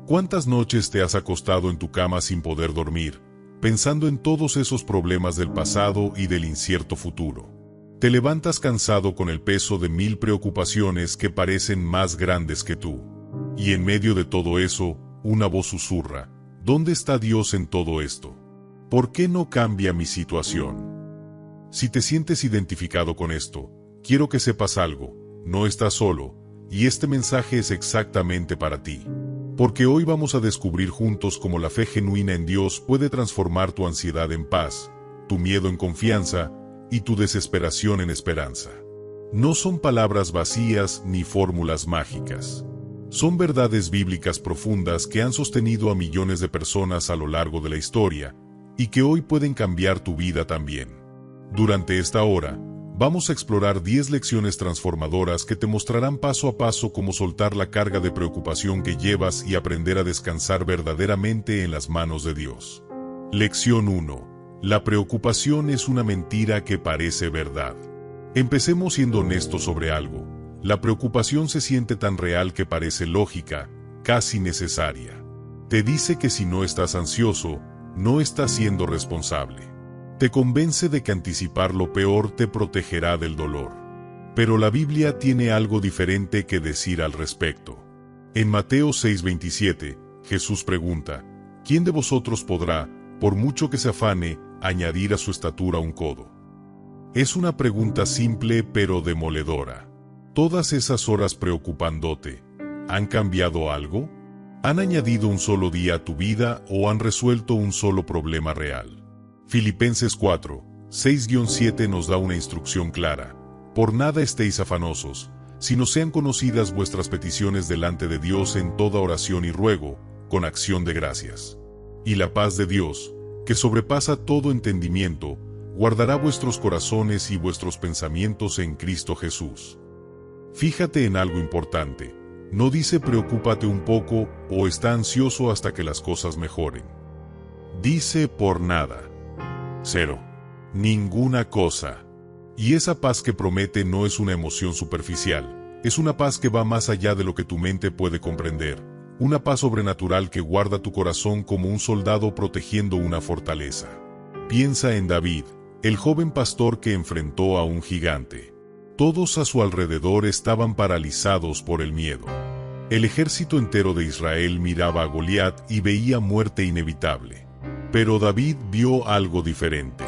¿Cuántas noches te has acostado en tu cama sin poder dormir, pensando en todos esos problemas del pasado y del incierto futuro? Te levantas cansado con el peso de 1000 preocupaciones que parecen más grandes que tú. Y en medio de todo eso, una voz susurra: ¿dónde está Dios en todo esto? ¿Por qué no cambia mi situación? Si te sientes identificado con esto, quiero que sepas algo: no estás solo, y este mensaje es exactamente para ti. Porque hoy vamos a descubrir juntos cómo la fe genuina en Dios puede transformar tu ansiedad en paz, tu miedo en confianza y tu desesperación en esperanza. No son palabras vacías ni fórmulas mágicas. Son verdades bíblicas profundas que han sostenido a millones de personas a lo largo de la historia y que hoy pueden cambiar tu vida también. Durante esta hora, vamos a explorar 10 lecciones transformadoras que te mostrarán paso a paso cómo soltar la carga de preocupación que llevas y aprender a descansar verdaderamente en las manos de Dios. Lección 1. La preocupación es una mentira que parece verdad. Empecemos siendo honestos sobre algo. La preocupación se siente tan real que parece lógica, casi necesaria. Te dice que si no estás ansioso, no estás siendo responsable. Te convence de que anticipar lo peor te protegerá del dolor. Pero la Biblia tiene algo diferente que decir al respecto. En Mateo 6:27, Jesús pregunta: ¿quién de vosotros podrá, por mucho que se afane, añadir a su estatura un codo? Es una pregunta simple pero demoledora. Todas esas horas preocupándote, ¿han cambiado algo? ¿Han añadido un solo día a tu vida o han resuelto un solo problema real? Filipenses 4, 6-7 nos da una instrucción clara: por nada estéis afanosos, sino sean conocidas vuestras peticiones delante de Dios en toda oración y ruego, con acción de gracias. Y la paz de Dios, que sobrepasa todo entendimiento, guardará vuestros corazones y vuestros pensamientos en Cristo Jesús. Fíjate en algo importante: no dice preocúpate un poco o está ansioso hasta que las cosas mejoren. Dice por nada. Cero. Ninguna cosa. Y esa paz que promete no es una emoción superficial, es una paz que va más allá de lo que tu mente puede comprender, una paz sobrenatural que guarda tu corazón como un soldado protegiendo una fortaleza. Piensa en David, el joven pastor que enfrentó a un gigante. Todos a su alrededor estaban paralizados por el miedo. El ejército entero de Israel miraba a Goliat y veía muerte inevitable. Pero David vio algo diferente.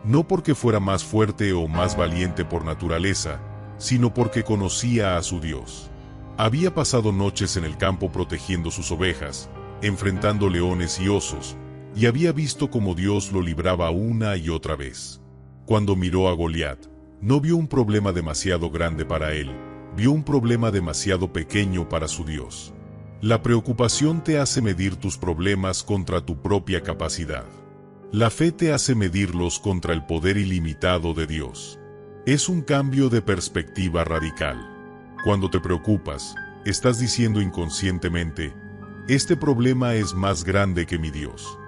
No porque fuera más fuerte o más valiente por naturaleza, sino porque conocía a su Dios. Había pasado noches en el campo protegiendo sus ovejas, enfrentando leones y osos, y había visto cómo Dios lo libraba una y otra vez. Cuando miró a Goliat, no vio un problema demasiado grande para él, vio un problema demasiado pequeño para su Dios. La preocupación te hace medir tus problemas contra tu propia capacidad. La fe te hace medirlos contra el poder ilimitado de Dios. Es un cambio de perspectiva radical. Cuando te preocupas, estás diciendo inconscientemente: este problema es más grande que mi Dios.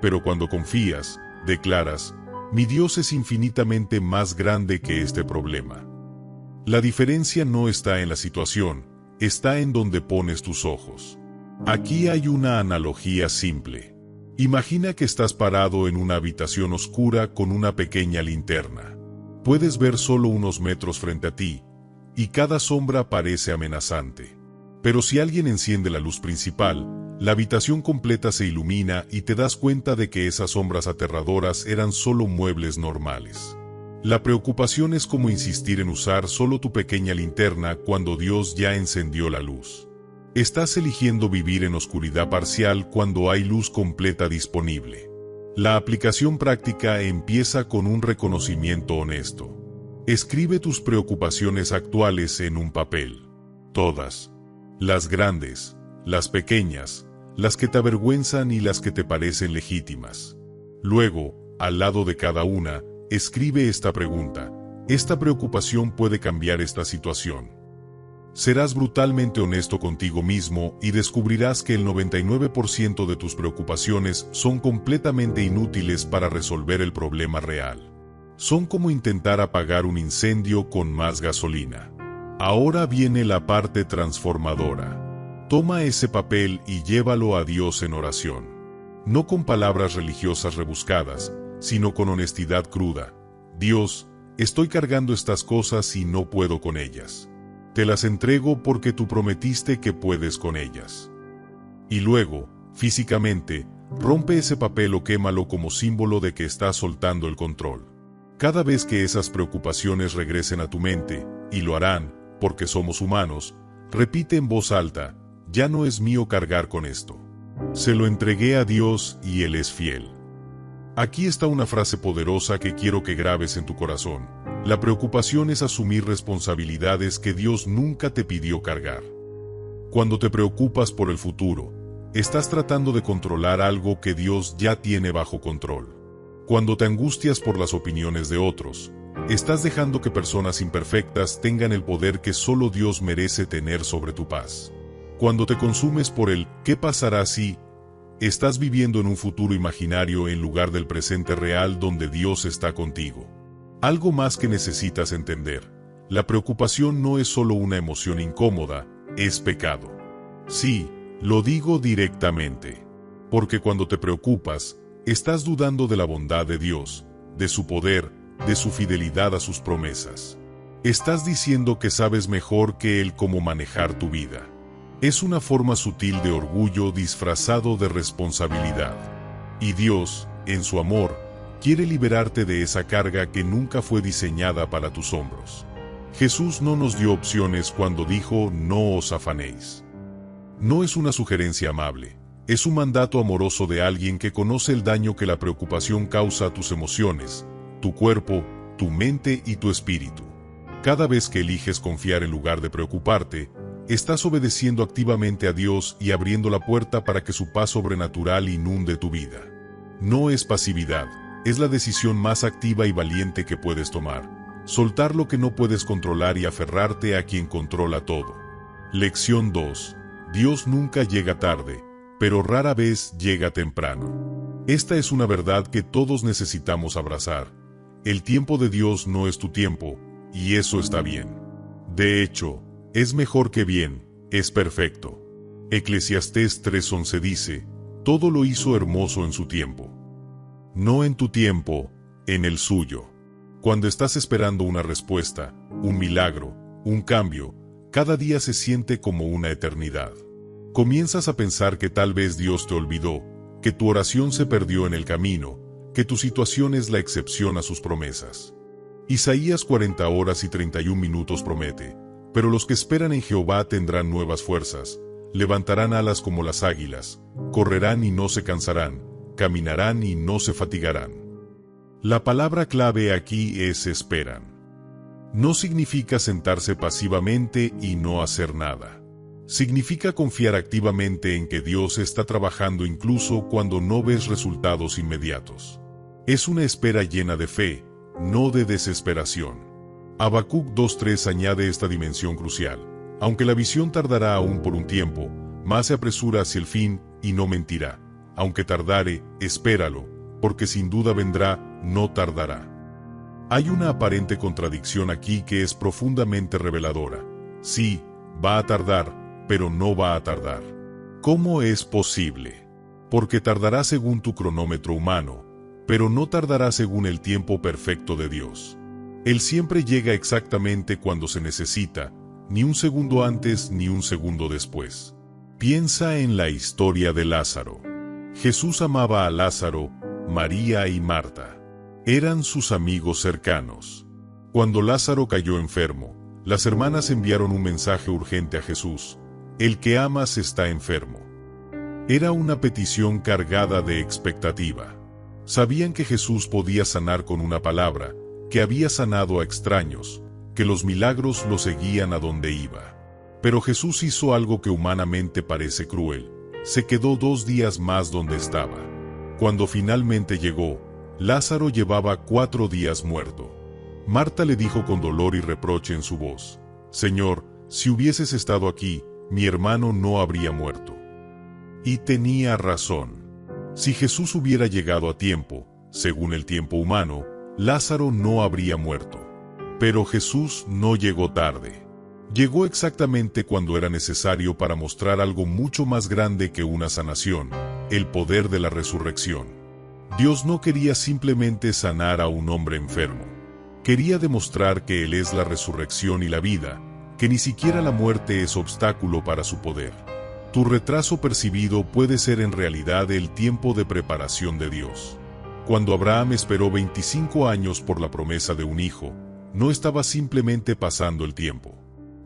Pero cuando confías, declaras: mi Dios es infinitamente más grande que este problema. La diferencia no está en la situación, está en donde pones tus ojos. Aquí hay una analogía simple. Imagina que estás parado en una habitación oscura con una pequeña linterna. Puedes ver solo unos metros frente a ti, y cada sombra parece amenazante. Pero si alguien enciende la luz principal, la habitación completa se ilumina y te das cuenta de que esas sombras aterradoras eran solo muebles normales. La preocupación es como insistir en usar solo tu pequeña linterna cuando Dios ya encendió la luz. Estás eligiendo vivir en oscuridad parcial cuando hay luz completa disponible. La aplicación práctica empieza con un reconocimiento honesto. Escribe tus preocupaciones actuales en un papel. Todas. Las grandes, las pequeñas, las que te avergüenzan y las que te parecen legítimas. Luego, al lado de cada una, escribe esta pregunta: ¿esta preocupación puede cambiar esta situación? Serás brutalmente honesto contigo mismo y descubrirás que el 99% de tus preocupaciones son completamente inútiles para resolver el problema real. Son como intentar apagar un incendio con más gasolina. Ahora viene la parte transformadora. Toma ese papel y llévalo a Dios en oración. No con palabras religiosas rebuscadas, sino con honestidad cruda. Dios, estoy cargando estas cosas y no puedo con ellas. Te las entrego porque tú prometiste que puedes con ellas. Y luego, físicamente, rompe ese papel o quémalo como símbolo de que estás soltando el control. Cada vez que esas preocupaciones regresen a tu mente, y lo harán, porque somos humanos, repite en voz alta: ya no es mío cargar con esto. Se lo entregué a Dios y Él es fiel. Aquí está una frase poderosa que quiero que grabes en tu corazón. La preocupación es asumir responsabilidades que Dios nunca te pidió cargar. Cuando te preocupas por el futuro, estás tratando de controlar algo que Dios ya tiene bajo control. Cuando te angustias por las opiniones de otros, estás dejando que personas imperfectas tengan el poder que solo Dios merece tener sobre tu paz. Cuando te consumes por el ¿qué pasará si? Estás viviendo en un futuro imaginario en lugar del presente real donde Dios está contigo. Algo más que necesitas entender: la preocupación no es solo una emoción incómoda, es pecado. Sí, lo digo directamente. Porque cuando te preocupas, estás dudando de la bondad de Dios, de su poder, de su fidelidad a sus promesas. Estás diciendo que sabes mejor que Él cómo manejar tu vida. Es una forma sutil de orgullo disfrazado de responsabilidad. Y Dios, en su amor, quiere liberarte de esa carga que nunca fue diseñada para tus hombros. Jesús no nos dio opciones cuando dijo: no os afanéis. No es una sugerencia amable, es un mandato amoroso de alguien que conoce el daño que la preocupación causa a tus emociones, tu cuerpo, tu mente y tu espíritu. Cada vez que eliges confiar en lugar de preocuparte, estás obedeciendo activamente a Dios y abriendo la puerta para que su paz sobrenatural inunde tu vida. No es pasividad, es la decisión más activa y valiente que puedes tomar: soltar lo que no puedes controlar y aferrarte a quien controla todo. Lección 2. Dios nunca llega tarde, pero rara vez llega temprano. Esta es una verdad que todos necesitamos abrazar. El tiempo de Dios no es tu tiempo, y eso está bien. De hecho, es mejor que bien, es perfecto. Eclesiastés 3:11 dice: todo lo hizo hermoso en su tiempo. No en tu tiempo, en el suyo. Cuando estás esperando una respuesta, un milagro, un cambio, cada día se siente como una eternidad. Comienzas a pensar que tal vez Dios te olvidó, que tu oración se perdió en el camino, que tu situación es la excepción a sus promesas. Isaías 40 horas y 31 minutos promete: pero los que esperan en Jehová tendrán nuevas fuerzas, levantarán alas como las águilas, correrán y no se cansarán, caminarán y no se fatigarán. La palabra clave aquí es esperan. No significa sentarse pasivamente y no hacer nada. Significa confiar activamente en que Dios está trabajando incluso cuando no ves resultados inmediatos. Es una espera llena de fe, no de desesperación. Habacuc 2:3 añade esta dimensión crucial: aunque la visión tardará aún por un tiempo, más se apresura hacia el fin y no mentirá. Aunque tardare, espéralo, porque sin duda vendrá, no tardará. Hay una aparente contradicción aquí que es profundamente reveladora. Sí, va a tardar, pero no va a tardar. ¿Cómo es posible? Porque tardará según tu cronómetro humano, pero no tardará según el tiempo perfecto de Dios. Él siempre llega exactamente cuando se necesita, ni un segundo antes ni un segundo después. Piensa en la historia de Lázaro. Jesús amaba a Lázaro, María y Marta. Eran sus amigos cercanos. Cuando Lázaro cayó enfermo, las hermanas enviaron un mensaje urgente a Jesús: el que amas está enfermo. Era una petición cargada de expectativa. Sabían que Jesús podía sanar con una palabra, que había sanado a extraños, que los milagros lo seguían a donde iba. Pero Jesús hizo algo que humanamente parece cruel: se quedó 2 días más donde estaba. Cuando finalmente llegó, Lázaro llevaba 4 días muerto. Marta le dijo con dolor y reproche en su voz: Señor, si hubieses estado aquí, mi hermano no habría muerto. Y tenía razón. Si Jesús hubiera llegado a tiempo, según el tiempo humano, Lázaro no habría muerto. Pero Jesús no llegó tarde. Llegó exactamente cuando era necesario para mostrar algo mucho más grande que una sanación, el poder de la resurrección. Dios no quería simplemente sanar a un hombre enfermo. Quería demostrar que Él es la resurrección y la vida, que ni siquiera la muerte es obstáculo para su poder. Tu retraso percibido puede ser en realidad el tiempo de preparación de Dios. Cuando Abraham esperó 25 años por la promesa de un hijo, no estaba simplemente pasando el tiempo.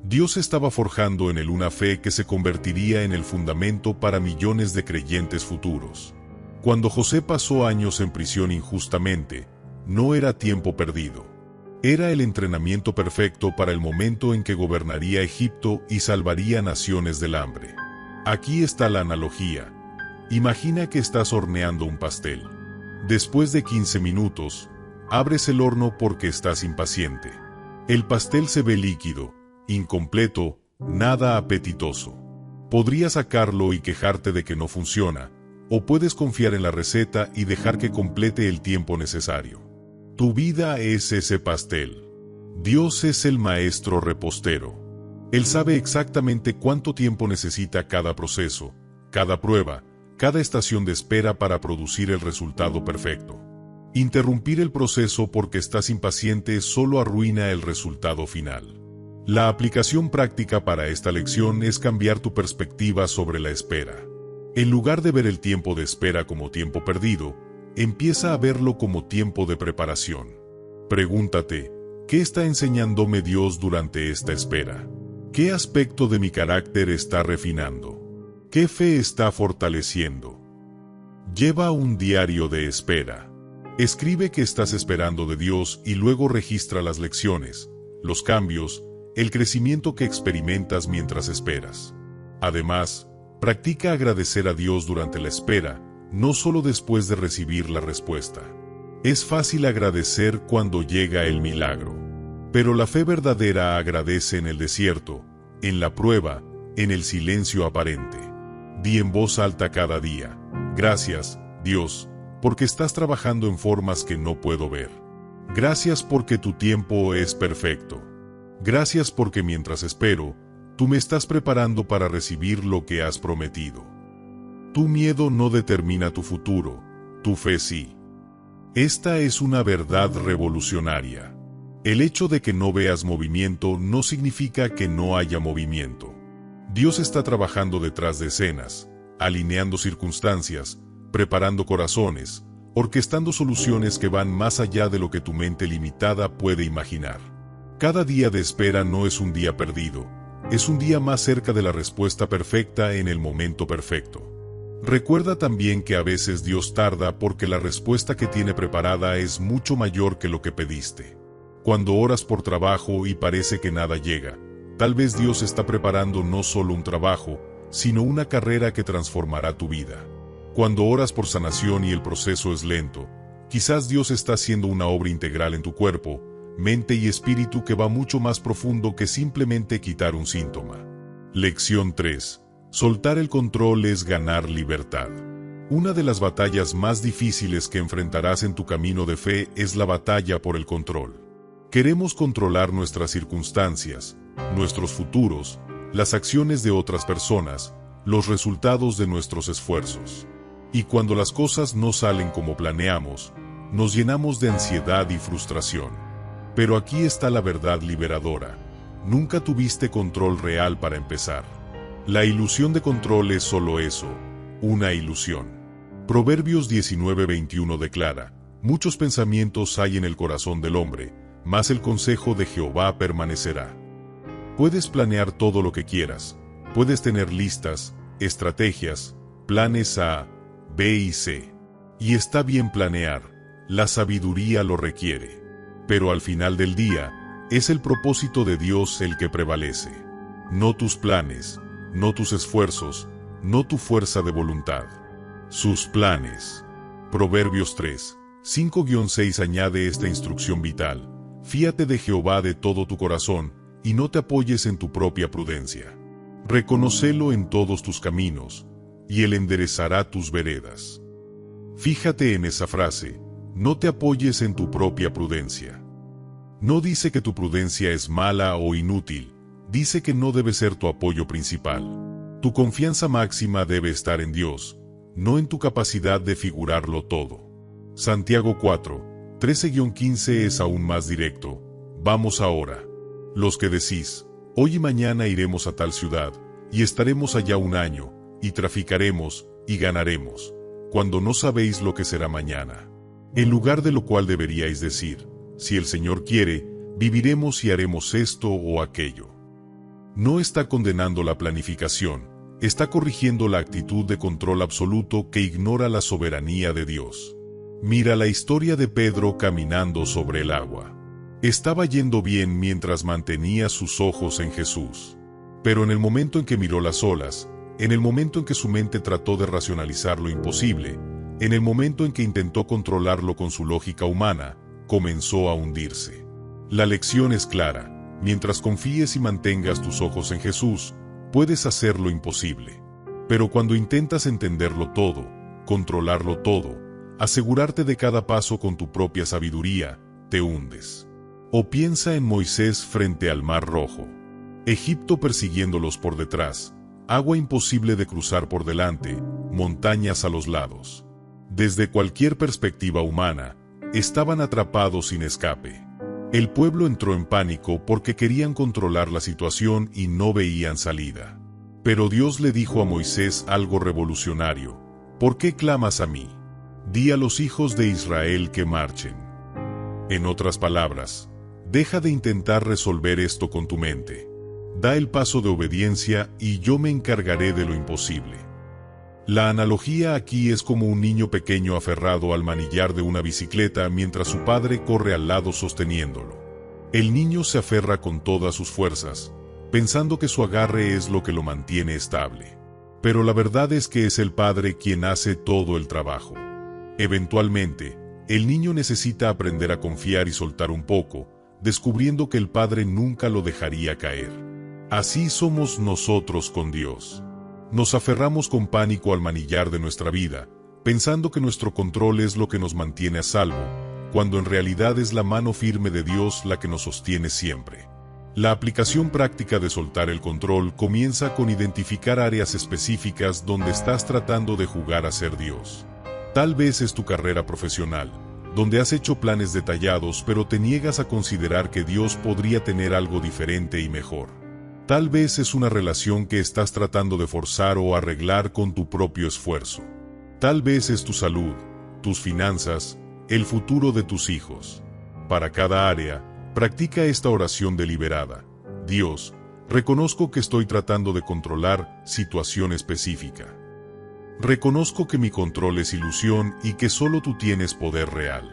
Dios estaba forjando en él una fe que se convertiría en el fundamento para millones de creyentes futuros. Cuando José pasó años en prisión injustamente, no era tiempo perdido. Era el entrenamiento perfecto para el momento en que gobernaría Egipto y salvaría naciones del hambre. Aquí está la analogía. Imagina que estás horneando un pastel. Después de 15 minutos, abres el horno porque estás impaciente. El pastel se ve líquido, incompleto, nada apetitoso. Podrías sacarlo y quejarte de que no funciona, o puedes confiar en la receta y dejar que complete el tiempo necesario. Tu vida es ese pastel. Dios es el maestro repostero. Él sabe exactamente cuánto tiempo necesita cada proceso, cada prueba, cada estación de espera para producir el resultado perfecto. Interrumpir el proceso porque estás impaciente solo arruina el resultado final. La aplicación práctica para esta lección es cambiar tu perspectiva sobre la espera. En lugar de ver el tiempo de espera como tiempo perdido, empieza a verlo como tiempo de preparación. Pregúntate, ¿qué está enseñándome Dios durante esta espera? ¿Qué aspecto de mi carácter está refinando? ¿Qué fe está fortaleciendo? Lleva un diario de espera. Escribe qué estás esperando de Dios y luego registra las lecciones, los cambios, el crecimiento que experimentas mientras esperas. Además, practica agradecer a Dios durante la espera, no solo después de recibir la respuesta. Es fácil agradecer cuando llega el milagro. Pero la fe verdadera agradece en el desierto, en la prueba, en el silencio aparente. Di en voz alta cada día: gracias, Dios, porque estás trabajando en formas que no puedo ver. Gracias porque tu tiempo es perfecto. Gracias porque mientras espero, tú me estás preparando para recibir lo que has prometido. Tu miedo no determina tu futuro, tu fe sí. Esta es una verdad revolucionaria. El hecho de que no veas movimiento no significa que no haya movimiento. Dios está trabajando detrás de escenas, alineando circunstancias, preparando corazones, orquestando soluciones que van más allá de lo que tu mente limitada puede imaginar. Cada día de espera no es un día perdido, es un día más cerca de la respuesta perfecta en el momento perfecto. Recuerda también que a veces Dios tarda porque la respuesta que tiene preparada es mucho mayor que lo que pediste. Cuando oras por trabajo y parece que nada llega, tal vez Dios está preparando no solo un trabajo, sino una carrera que transformará tu vida. Cuando oras por sanación y el proceso es lento, quizás Dios está haciendo una obra integral en tu cuerpo, mente y espíritu que va mucho más profundo que simplemente quitar un síntoma. Lección 3. Soltar el control es ganar libertad. Una de las batallas más difíciles que enfrentarás en tu camino de fe es la batalla por el control. Queremos controlar nuestras circunstancias, nuestros futuros, las acciones de otras personas, los resultados de nuestros esfuerzos. Y cuando las cosas no salen como planeamos, nos llenamos de ansiedad y frustración. Pero aquí está la verdad liberadora. Nunca tuviste control real para empezar. La ilusión de control es solo eso, una ilusión. Proverbios 19:21 declara: muchos pensamientos hay en el corazón del hombre, mas el consejo de Jehová permanecerá. Puedes planear todo lo que quieras, puedes tener listas, estrategias, planes A, B y C. Y está bien planear, la sabiduría lo requiere. Pero al final del día, es el propósito de Dios el que prevalece. No tus planes, no tus esfuerzos, no tu fuerza de voluntad. Sus planes. Proverbios 3, 5-6 añade esta instrucción vital: fíate de Jehová de todo tu corazón, y no te apoyes en tu propia prudencia. Reconócelo en todos tus caminos, y Él enderezará tus veredas. Fíjate en esa frase: no te apoyes en tu propia prudencia. No dice que tu prudencia es mala o inútil, dice que no debe ser tu apoyo principal. Tu confianza máxima debe estar en Dios, no en tu capacidad de figurarlo todo. Santiago 4, 13-15 es aún más directo. Vamos ahora. Los que decís, hoy y mañana iremos a tal ciudad, y estaremos allá un año, y traficaremos, y ganaremos, cuando no sabéis lo que será mañana. En lugar de lo cual deberíais decir, si el Señor quiere, viviremos y haremos esto o aquello. No está condenando la planificación, está corrigiendo la actitud de control absoluto que ignora la soberanía de Dios. Mira la historia de Pedro caminando sobre el agua. Estaba yendo bien mientras mantenía sus ojos en Jesús. Pero en el momento en que miró las olas, en el momento en que su mente trató de racionalizar lo imposible, en el momento en que intentó controlarlo con su lógica humana, comenzó a hundirse. La lección es clara: mientras confíes y mantengas tus ojos en Jesús, puedes hacer lo imposible. Pero cuando intentas entenderlo todo, controlarlo todo, asegurarte de cada paso con tu propia sabiduría, te hundes. O piensa en Moisés frente al Mar Rojo. Egipto persiguiéndolos por detrás, agua imposible de cruzar por delante, montañas a los lados. Desde cualquier perspectiva humana, estaban atrapados sin escape. El pueblo entró en pánico porque querían controlar la situación y no veían salida. Pero Dios le dijo a Moisés algo revolucionario: ¿por qué clamas a mí? Di a los hijos de Israel que marchen. En otras palabras, deja de intentar resolver esto con tu mente. Da el paso de obediencia y yo me encargaré de lo imposible. La analogía aquí es como un niño pequeño aferrado al manillar de una bicicleta mientras su padre corre al lado sosteniéndolo. El niño se aferra con todas sus fuerzas, pensando que su agarre es lo que lo mantiene estable. Pero la verdad es que es el padre quien hace todo el trabajo. Eventualmente, el niño necesita aprender a confiar y soltar un poco, descubriendo que el padre nunca lo dejaría caer. Así somos nosotros con Dios. Nos aferramos con pánico al manillar de nuestra vida, pensando que nuestro control es lo que nos mantiene a salvo, cuando en realidad es la mano firme de Dios la que nos sostiene siempre. La aplicación práctica de soltar el control comienza con identificar áreas específicas donde estás tratando de jugar a ser Dios. Tal vez es tu carrera profesional, donde has hecho planes detallados pero te niegas a considerar que Dios podría tener algo diferente y mejor. Tal vez es una relación que estás tratando de forzar o arreglar con tu propio esfuerzo. Tal vez es tu salud, tus finanzas, el futuro de tus hijos. Para cada área, practica esta oración deliberada: Dios, reconozco que estoy tratando de controlar situación específica. Reconozco que mi control es ilusión y que solo tú tienes poder real.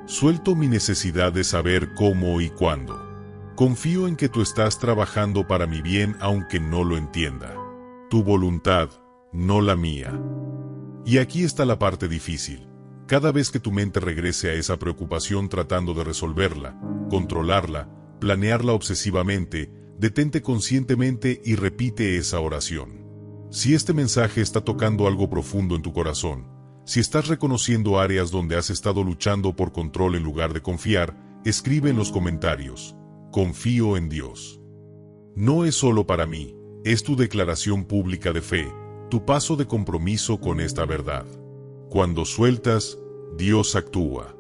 Suelto mi necesidad de saber cómo y cuándo. Confío en que tú estás trabajando para mi bien aunque no lo entienda. Tu voluntad, no la mía. Y aquí está la parte difícil. Cada vez que tu mente regrese a esa preocupación tratando de resolverla, controlarla, planearla obsesivamente, detente conscientemente y repite esa oración. Si este mensaje está tocando algo profundo en tu corazón, si estás reconociendo áreas donde has estado luchando por control en lugar de confiar, escribe en los comentarios: confío en Dios. No es solo para mí, es tu declaración pública de fe, tu paso de compromiso con esta verdad. Cuando sueltas, Dios actúa.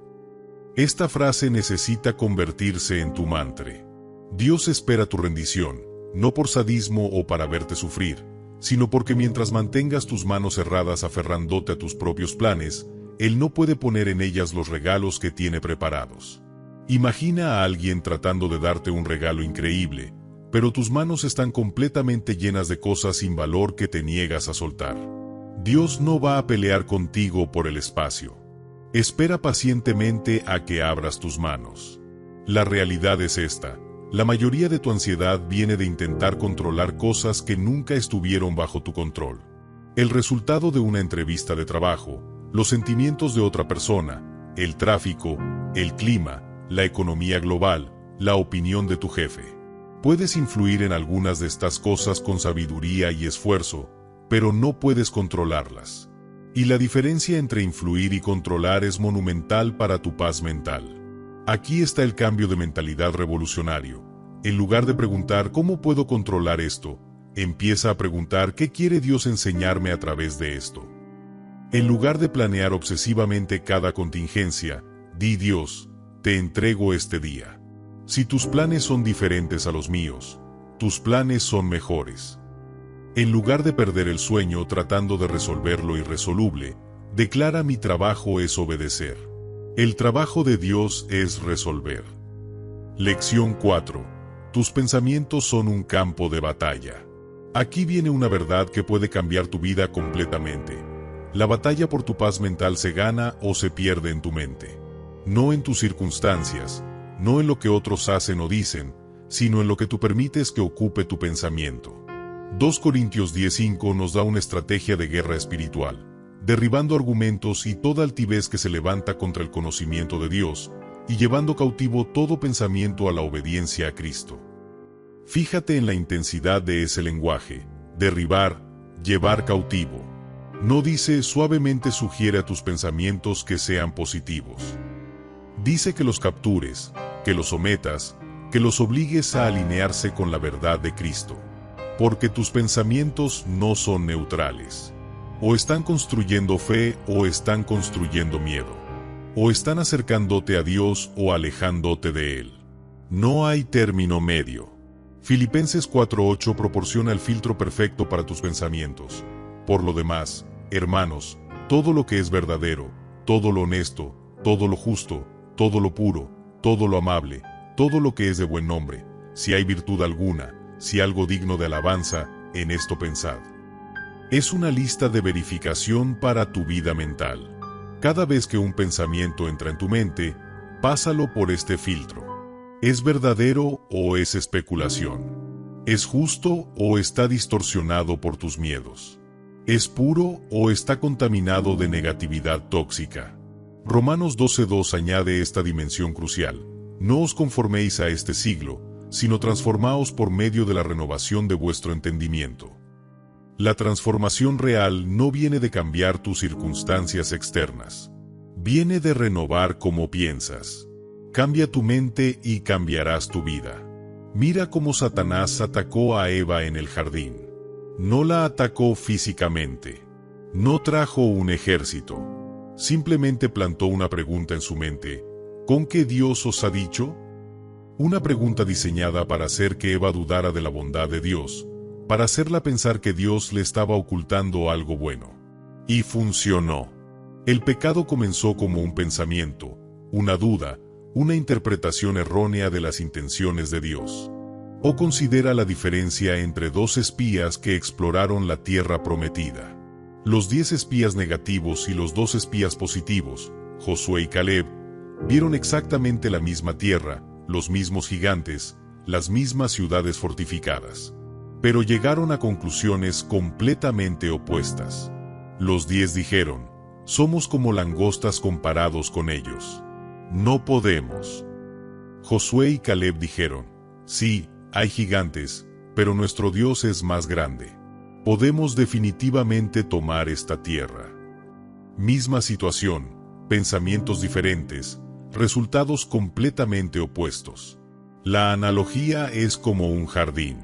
Esta frase necesita convertirse en tu mantra. Dios espera tu rendición, no por sadismo o para verte sufrir, sino porque mientras mantengas tus manos cerradas aferrándote a tus propios planes, Él no puede poner en ellas los regalos que tiene preparados. Imagina a alguien tratando de darte un regalo increíble, pero tus manos están completamente llenas de cosas sin valor que te niegas a soltar. Dios no va a pelear contigo por el espacio. Espera pacientemente a que abras tus manos. La realidad es esta: la mayoría de tu ansiedad viene de intentar controlar cosas que nunca estuvieron bajo tu control. El resultado de una entrevista de trabajo, los sentimientos de otra persona, el tráfico, el clima, la economía global, la opinión de tu jefe. Puedes influir en algunas de estas cosas con sabiduría y esfuerzo, pero no puedes controlarlas. Y la diferencia entre influir y controlar es monumental para tu paz mental. Aquí está el cambio de mentalidad revolucionario. En lugar de preguntar ¿cómo puedo controlar esto?, empieza a preguntar ¿qué quiere Dios enseñarme a través de esto? En lugar de planear obsesivamente cada contingencia, di Dios, te entrego este día. Si tus planes son diferentes a los míos, tus planes son mejores. En lugar de perder el sueño tratando de resolver lo irresoluble, declara mi trabajo es obedecer. El trabajo de Dios es resolver. Lección 4. Tus pensamientos son un campo de batalla. Aquí viene una verdad que puede cambiar tu vida completamente. La batalla por tu paz mental se gana o se pierde en tu mente. No en tus circunstancias, no en lo que otros hacen o dicen, sino en lo que tú permites que ocupe tu pensamiento. 2 Corintios 10:5 nos da una estrategia de guerra espiritual, derribando argumentos y toda altivez que se levanta contra el conocimiento de Dios, y llevando cautivo todo pensamiento a la obediencia a Cristo. Fíjate en la intensidad de ese lenguaje: derribar, llevar cautivo. No dice suavemente sugiere a tus pensamientos que sean positivos. Dice que los captures, que los sometas, que los obligues a alinearse con la verdad de Cristo. Porque tus pensamientos no son neutrales. O están construyendo fe o están construyendo miedo. O están acercándote a Dios o alejándote de Él. No hay término medio. Filipenses 4:8 proporciona el filtro perfecto para tus pensamientos. Por lo demás, hermanos, todo lo que es verdadero, todo lo honesto, todo lo justo, todo lo puro, todo lo amable, todo lo que es de buen nombre, si hay virtud alguna, si algo digno de alabanza, en esto pensad. Es una lista de verificación para tu vida mental. Cada vez que un pensamiento entra en tu mente, pásalo por este filtro. ¿Es verdadero o es especulación? ¿Es justo o está distorsionado por tus miedos? ¿Es puro o está contaminado de negatividad tóxica? Romanos 12:2 añade esta dimensión crucial: no os conforméis a este siglo, sino transformaos por medio de la renovación de vuestro entendimiento. La transformación real no viene de cambiar tus circunstancias externas. Viene de renovar cómo piensas. Cambia tu mente y cambiarás tu vida. Mira cómo Satanás atacó a Eva en el jardín. No la atacó físicamente. No trajo un ejército. Simplemente plantó una pregunta en su mente: ¿con qué Dios os ha dicho? Una pregunta diseñada para hacer que Eva dudara de la bondad de Dios, para hacerla pensar que Dios le estaba ocultando algo bueno. Y funcionó. El pecado comenzó como un pensamiento, una duda, una interpretación errónea de las intenciones de Dios. O considera la diferencia entre 2 espías que exploraron la tierra prometida. Los 10 espías negativos y los 2 espías positivos, Josué y Caleb, vieron exactamente la misma tierra, los mismos gigantes, las mismas ciudades fortificadas. Pero llegaron a conclusiones completamente opuestas. Los 10 dijeron: somos como langostas comparados con ellos. No podemos. Josué y Caleb dijeron: sí, hay gigantes, pero nuestro Dios es más grande. Podemos definitivamente tomar esta tierra. Misma situación, pensamientos diferentes, resultados completamente opuestos. La analogía es como un jardín.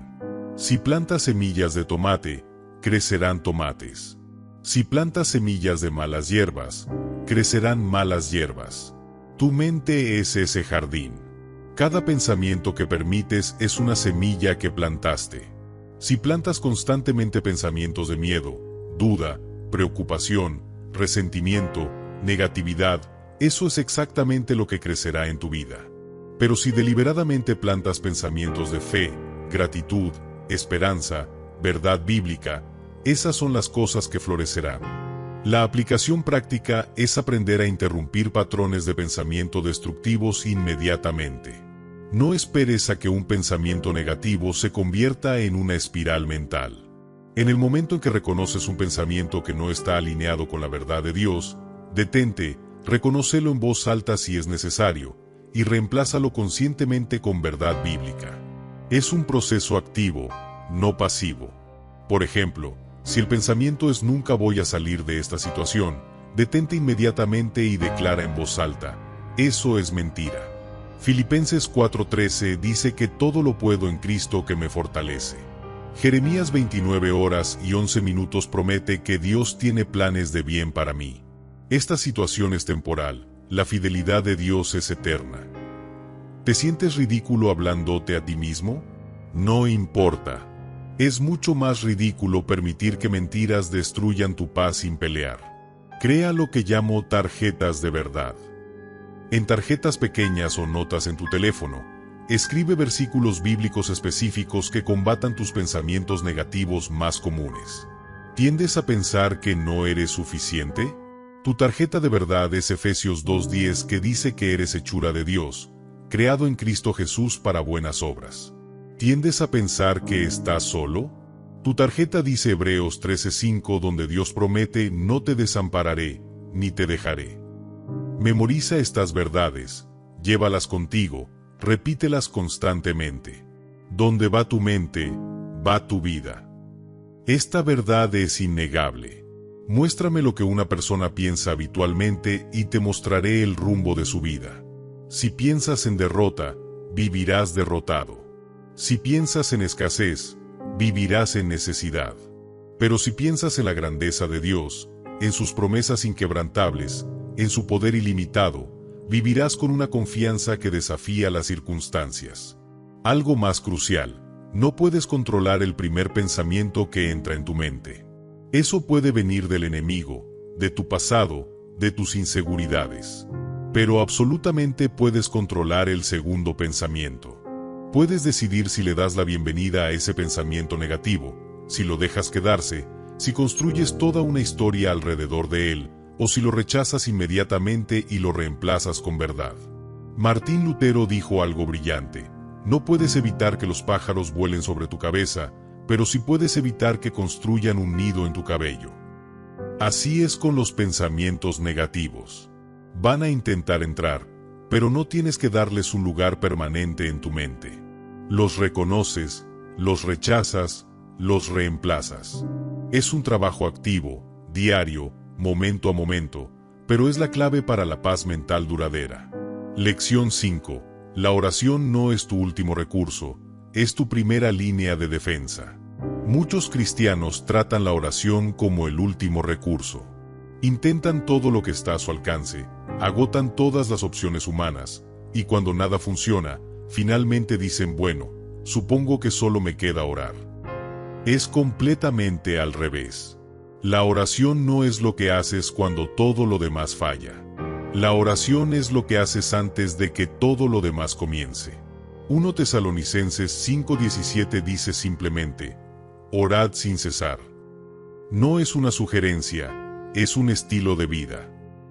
Si plantas semillas de tomate, crecerán tomates. Si plantas semillas de malas hierbas, crecerán malas hierbas. Tu mente es ese jardín. Cada pensamiento que permites es una semilla que plantaste. Si plantas constantemente pensamientos de miedo, duda, preocupación, resentimiento, negatividad, eso es exactamente lo que crecerá en tu vida. Pero si deliberadamente plantas pensamientos de fe, gratitud, esperanza, verdad bíblica, esas son las cosas que florecerán. La aplicación práctica es aprender a interrumpir patrones de pensamiento destructivos inmediatamente. No esperes a que un pensamiento negativo se convierta en una espiral mental. En el momento en que reconoces un pensamiento que no está alineado con la verdad de Dios, detente, reconócelo en voz alta si es necesario, y reemplázalo conscientemente con verdad bíblica. Es un proceso activo, no pasivo. Por ejemplo, si el pensamiento es nunca voy a salir de esta situación, detente inmediatamente y declara en voz alta: eso es mentira. Filipenses 4:13 dice que todo lo puedo en Cristo que me fortalece. Jeremías 29 horas y 11 minutos promete que Dios tiene planes de bien para mí. Esta situación es temporal, la fidelidad de Dios es eterna. ¿Te sientes ridículo hablándote a ti mismo? No importa. Es mucho más ridículo permitir que mentiras destruyan tu paz sin pelear. Crea lo que llamo tarjetas de verdad. En tarjetas pequeñas o notas en tu teléfono, escribe versículos bíblicos específicos que combatan tus pensamientos negativos más comunes. ¿Tiendes a pensar que no eres suficiente? Tu tarjeta de verdad es Efesios 2:10 que dice que eres hechura de Dios, creado en Cristo Jesús para buenas obras. ¿Tiendes a pensar que estás solo? Tu tarjeta dice Hebreos 13:5 donde Dios promete no te desampararé, ni te dejaré. Memoriza estas verdades, llévalas contigo, repítelas constantemente. Donde va tu mente, va tu vida. Esta verdad es innegable. Muéstrame lo que una persona piensa habitualmente y te mostraré el rumbo de su vida. Si piensas en derrota, vivirás derrotado. Si piensas en escasez, vivirás en necesidad. Pero si piensas en la grandeza de Dios, en sus promesas inquebrantables, en su poder ilimitado, vivirás con una confianza que desafía las circunstancias. Algo más crucial, no puedes controlar el primer pensamiento que entra en tu mente. Eso puede venir del enemigo, de tu pasado, de tus inseguridades. Pero absolutamente puedes controlar el segundo pensamiento. Puedes decidir si le das la bienvenida a ese pensamiento negativo, si lo dejas quedarse, si construyes toda una historia alrededor de él, o si lo rechazas inmediatamente y lo reemplazas con verdad. Martín Lutero dijo algo brillante: no puedes evitar que los pájaros vuelen sobre tu cabeza, pero sí puedes evitar que construyan un nido en tu cabello. Así es con los pensamientos negativos. Van a intentar entrar, pero no tienes que darles un lugar permanente en tu mente. Los reconoces, los rechazas, los reemplazas. Es un trabajo activo, diario, momento a momento, pero es la clave para la paz mental duradera. Lección 5. La oración no es tu último recurso, es tu primera línea de defensa. Muchos cristianos tratan la oración como el último recurso. Intentan todo lo que está a su alcance, agotan todas las opciones humanas, y cuando nada funciona, finalmente dicen, bueno, supongo que solo me queda orar. Es completamente al revés. La oración no es lo que haces cuando todo lo demás falla. La oración es lo que haces antes de que todo lo demás comience. 1 Tesalonicenses 5:17 dice simplemente, orad sin cesar. No es una sugerencia, es un estilo de vida.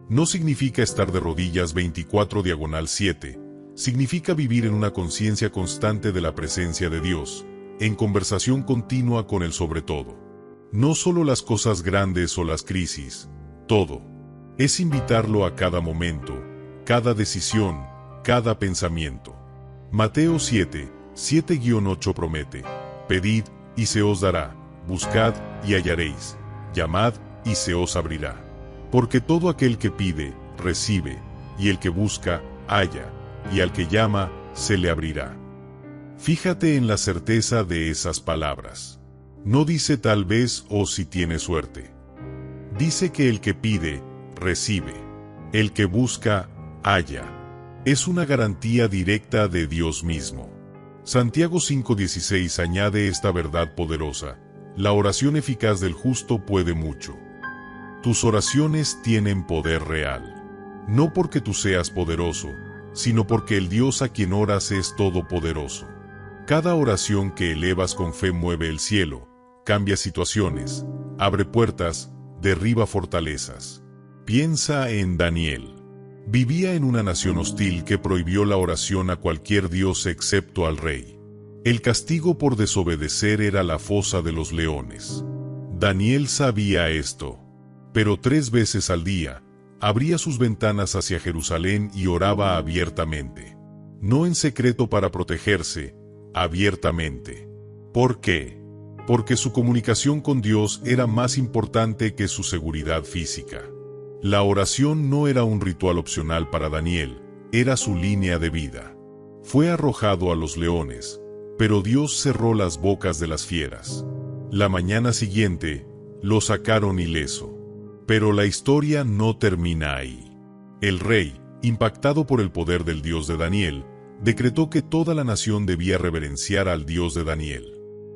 No significa estar de rodillas 24/7, significa vivir en una conciencia constante de la presencia de Dios, en conversación continua con Él sobre todo. No solo las cosas grandes o las crisis, todo. Es invitarlo a cada momento, cada decisión, cada pensamiento. Mateo 7:8 promete, pedid y se os dará, buscad y hallaréis, llamad y se os abrirá. Porque todo aquel que pide, recibe, y el que busca, halla, y al que llama, se le abrirá. Fíjate en la certeza de esas palabras. No dice tal vez o si tiene suerte. Dice que el que pide, recibe. El que busca, halla. Es una garantía directa de Dios mismo. Santiago 5:16 añade esta verdad poderosa: la oración eficaz del justo puede mucho. Tus oraciones tienen poder real. No porque tú seas poderoso, sino porque el Dios a quien oras es todopoderoso. Cada oración que elevas con fe mueve el cielo, cambia situaciones, abre puertas, derriba fortalezas. Piensa en Daniel. Vivía en una nación hostil que prohibió la oración a cualquier dios excepto al rey. El castigo por desobedecer era la fosa de los leones. Daniel sabía esto, pero 3 veces al día, abría sus ventanas hacia Jerusalén y oraba abiertamente. No en secreto para protegerse, abiertamente. ¿Por qué? Porque su comunicación con Dios era más importante que su seguridad física. La oración no era un ritual opcional para Daniel, era su línea de vida. Fue arrojado a los leones, pero Dios cerró las bocas de las fieras. La mañana siguiente, lo sacaron ileso. Pero la historia no termina ahí. El rey, impactado por el poder del Dios de Daniel, decretó que toda la nación debía reverenciar al Dios de Daniel.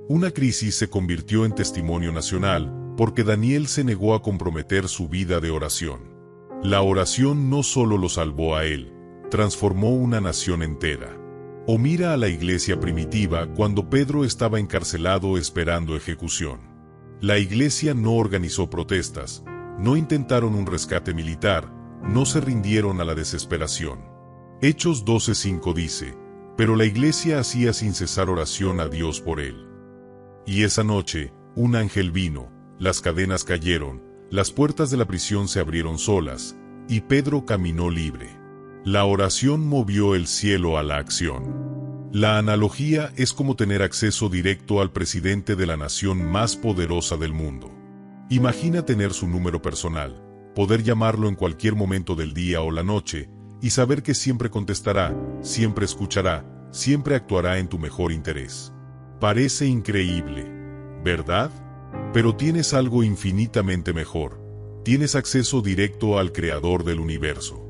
Una crisis se convirtió en testimonio nacional porque Daniel se negó a comprometer su vida de oración. La oración no solo lo salvó a él, transformó una nación entera. O mira a la iglesia primitiva cuando Pedro estaba encarcelado esperando ejecución. La iglesia no organizó protestas, no intentaron un rescate militar, no se rindieron a la desesperación. Hechos 12:5 dice, pero la iglesia hacía sin cesar oración a Dios por él. Y esa noche, un ángel vino, las cadenas cayeron, las puertas de la prisión se abrieron solas, y Pedro caminó libre. La oración movió el cielo a la acción. La analogía es como tener acceso directo al presidente de la nación más poderosa del mundo. Imagina tener su número personal, poder llamarlo en cualquier momento del día o la noche, y saber que siempre contestará, siempre escuchará, siempre actuará en tu mejor interés. Parece increíble, ¿verdad? Pero tienes algo infinitamente mejor. Tienes acceso directo al Creador del universo.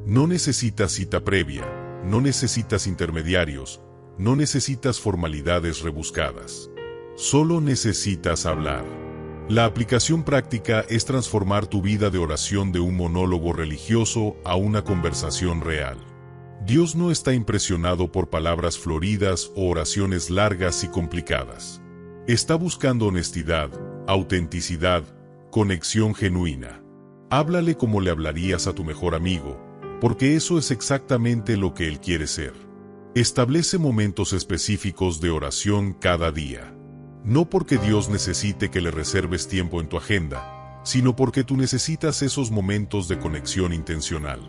No necesitas cita previa, no necesitas intermediarios, no necesitas formalidades rebuscadas. Solo necesitas hablar. La aplicación práctica es transformar tu vida de oración de un monólogo religioso a una conversación real. Dios no está impresionado por palabras floridas o oraciones largas y complicadas. Está buscando honestidad, autenticidad, conexión genuina. Háblale como le hablarías a tu mejor amigo, porque eso es exactamente lo que Él quiere ser. Establece momentos específicos de oración cada día. No porque Dios necesite que le reserves tiempo en tu agenda, sino porque tú necesitas esos momentos de conexión intencional.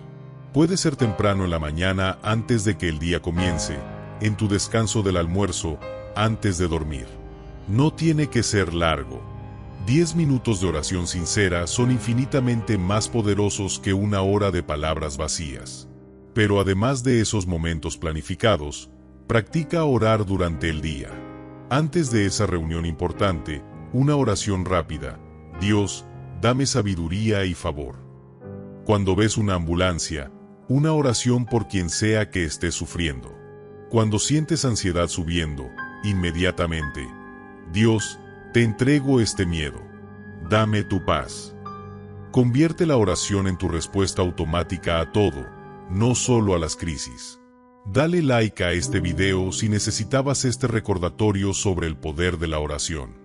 Puede ser temprano en la mañana antes de que el día comience, en tu descanso del almuerzo, antes de dormir. No tiene que ser largo. 10 minutos de oración sincera son infinitamente más poderosos que una hora de palabras vacías. Pero además de esos momentos planificados, practica orar durante el día. Antes de esa reunión importante, una oración rápida: Dios, dame sabiduría y favor. Cuando ves una ambulancia, una oración por quien sea que esté sufriendo. Cuando sientes ansiedad subiendo, inmediatamente: Dios, te entrego este miedo. Dame tu paz. Convierte la oración en tu respuesta automática a todo, no solo a las crisis. Dale like a este video si necesitabas este recordatorio sobre el poder de la oración.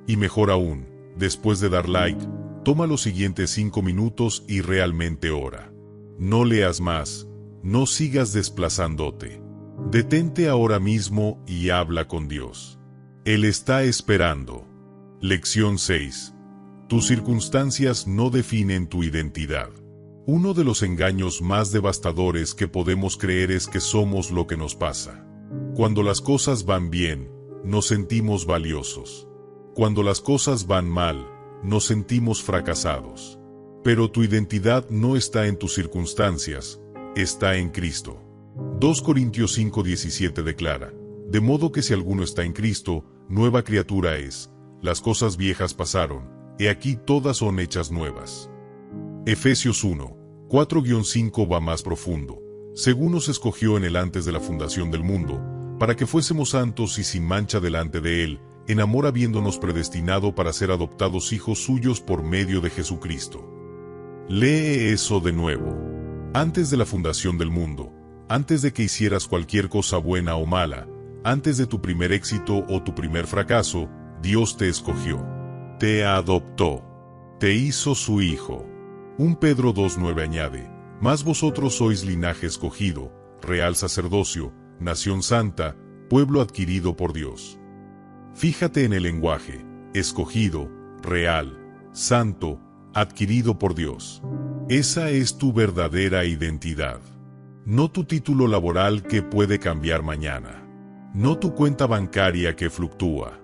Y mejor aún, después de dar like, toma los siguientes 5 minutos y realmente ora. No leas más, no sigas desplazándote. Detente ahora mismo y habla con Dios. Él está esperando. Lección 6. Tus circunstancias no definen tu identidad. Uno de los engaños más devastadores que podemos creer es que somos lo que nos pasa. Cuando las cosas van bien, nos sentimos valiosos. Cuando las cosas van mal, nos sentimos fracasados. Pero tu identidad no está en tus circunstancias, está en Cristo. 2 Corintios 5:17 declara: de modo que si alguno está en Cristo, nueva criatura es, las cosas viejas pasaron, he aquí todas son hechas nuevas. Efesios 1:4-5 va más profundo. Según nos escogió en él antes de la fundación del mundo, para que fuésemos santos y sin mancha delante de él, en amor habiéndonos predestinado para ser adoptados hijos suyos por medio de Jesucristo. Lee eso de nuevo. Antes de la fundación del mundo, antes de que hicieras cualquier cosa buena o mala, antes de tu primer éxito o tu primer fracaso, Dios te escogió. Te adoptó. Te hizo su hijo. 1 Pedro 2:9 añade: mas vosotros sois linaje escogido, real sacerdocio, nación santa, pueblo adquirido por Dios. Fíjate en el lenguaje: escogido, real, santo, adquirido por Dios. Esa es tu verdadera identidad. No tu título laboral que puede cambiar mañana. No tu cuenta bancaria que fluctúa.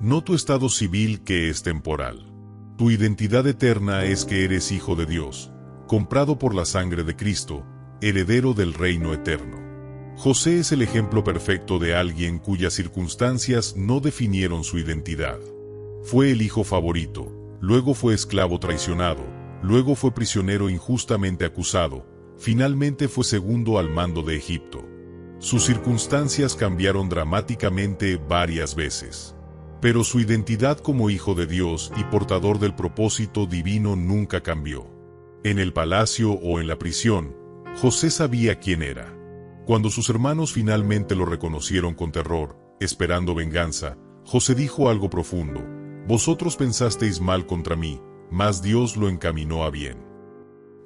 No tu estado civil que es temporal. Tu identidad eterna es que eres hijo de Dios, comprado por la sangre de Cristo, heredero del reino eterno. José es el ejemplo perfecto de alguien cuyas circunstancias no definieron su identidad. Fue el hijo favorito, luego fue esclavo traicionado, luego fue prisionero injustamente acusado, finalmente fue segundo al mando de Egipto. Sus circunstancias cambiaron dramáticamente varias veces. Pero su identidad como hijo de Dios y portador del propósito divino nunca cambió. En el palacio o en la prisión, José sabía quién era. Cuando sus hermanos finalmente lo reconocieron con terror, esperando venganza, José dijo algo profundo: «Vosotros pensasteis mal contra mí, mas Dios lo encaminó a bien».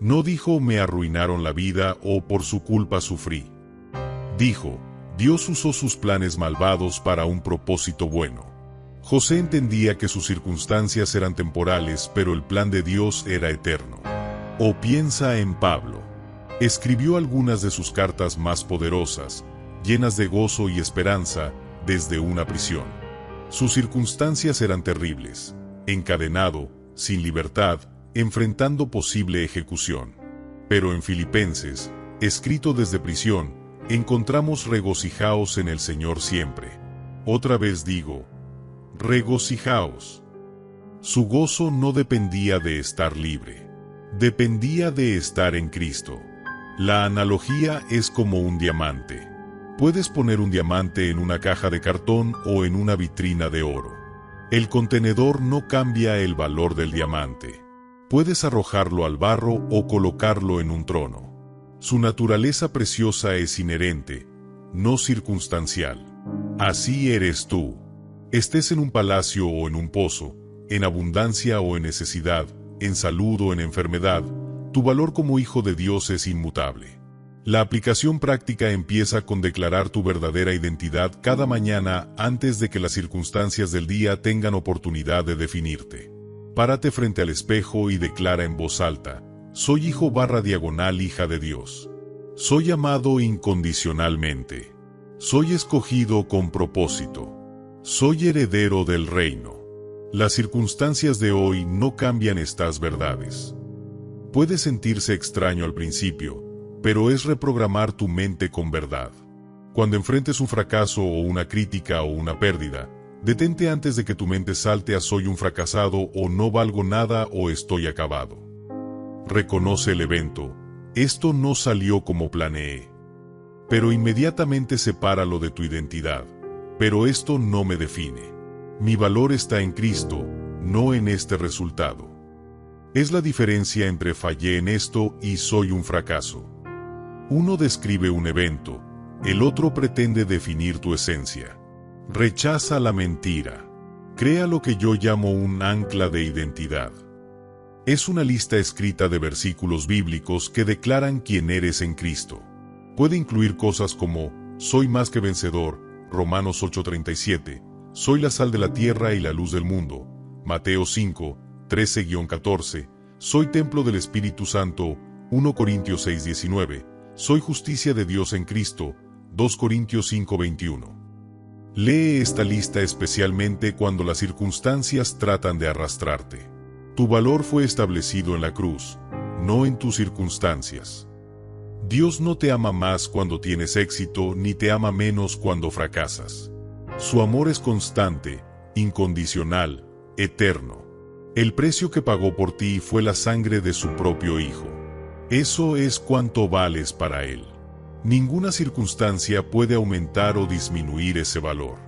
No dijo «me arruinaron la vida» o «por su culpa sufrí». Dijo, Dios usó sus planes malvados para un propósito bueno. José entendía que sus circunstancias eran temporales, pero el plan de Dios era eterno. O piensa en Pablo. Escribió algunas de sus cartas más poderosas, llenas de gozo y esperanza, desde una prisión. Sus circunstancias eran terribles: encadenado, sin libertad, enfrentando posible ejecución. Pero en Filipenses, escrito desde prisión, encontramos regocijaos en el Señor siempre. Otra vez digo, regocijaos. Su gozo no dependía de estar libre. Dependía de estar en Cristo. La analogía es como un diamante. Puedes poner un diamante en una caja de cartón o en una vitrina de oro. El contenedor no cambia el valor del diamante. Puedes arrojarlo al barro o colocarlo en un trono. Su naturaleza preciosa es inherente, no circunstancial. Así eres tú. Estés en un palacio o en un pozo, en abundancia o en necesidad, en salud o en enfermedad, tu valor como hijo de Dios es inmutable. La aplicación práctica empieza con declarar tu verdadera identidad cada mañana antes de que las circunstancias del día tengan oportunidad de definirte. Párate frente al espejo y declara en voz alta: soy hijo/hija de Dios. Soy amado incondicionalmente. Soy escogido con propósito. Soy heredero del reino. Las circunstancias de hoy no cambian estas verdades. Puede sentirse extraño al principio, pero es reprogramar tu mente con verdad. Cuando enfrentes un fracaso o una crítica o una pérdida, detente antes de que tu mente salte a soy un fracasado o no valgo nada o estoy acabado. Reconoce el evento: esto no salió como planeé. Pero inmediatamente sepáralo de tu identidad: pero esto no me define. Mi valor está en Cristo, no en este resultado. Es la diferencia entre fallé en esto y soy un fracaso. Uno describe un evento, el otro pretende definir tu esencia. Rechaza la mentira. Crea lo que yo llamo un ancla de identidad. Es una lista escrita de versículos bíblicos que declaran quién eres en Cristo. Puede incluir cosas como: soy más que vencedor, Romanos 8:37, soy la sal de la tierra y la luz del mundo, Mateo 5, 13-14, soy templo del Espíritu Santo, 1 Corintios 6:19, soy justicia de Dios en Cristo, 2 Corintios 5:21. Lee esta lista especialmente cuando las circunstancias tratan de arrastrarte. Tu valor fue establecido en la cruz, no en tus circunstancias. Dios no te ama más cuando tienes éxito ni te ama menos cuando fracasas. Su amor es constante, incondicional, eterno. El precio que pagó por ti fue la sangre de su propio Hijo. Eso es cuánto vales para Él. Ninguna circunstancia puede aumentar o disminuir ese valor.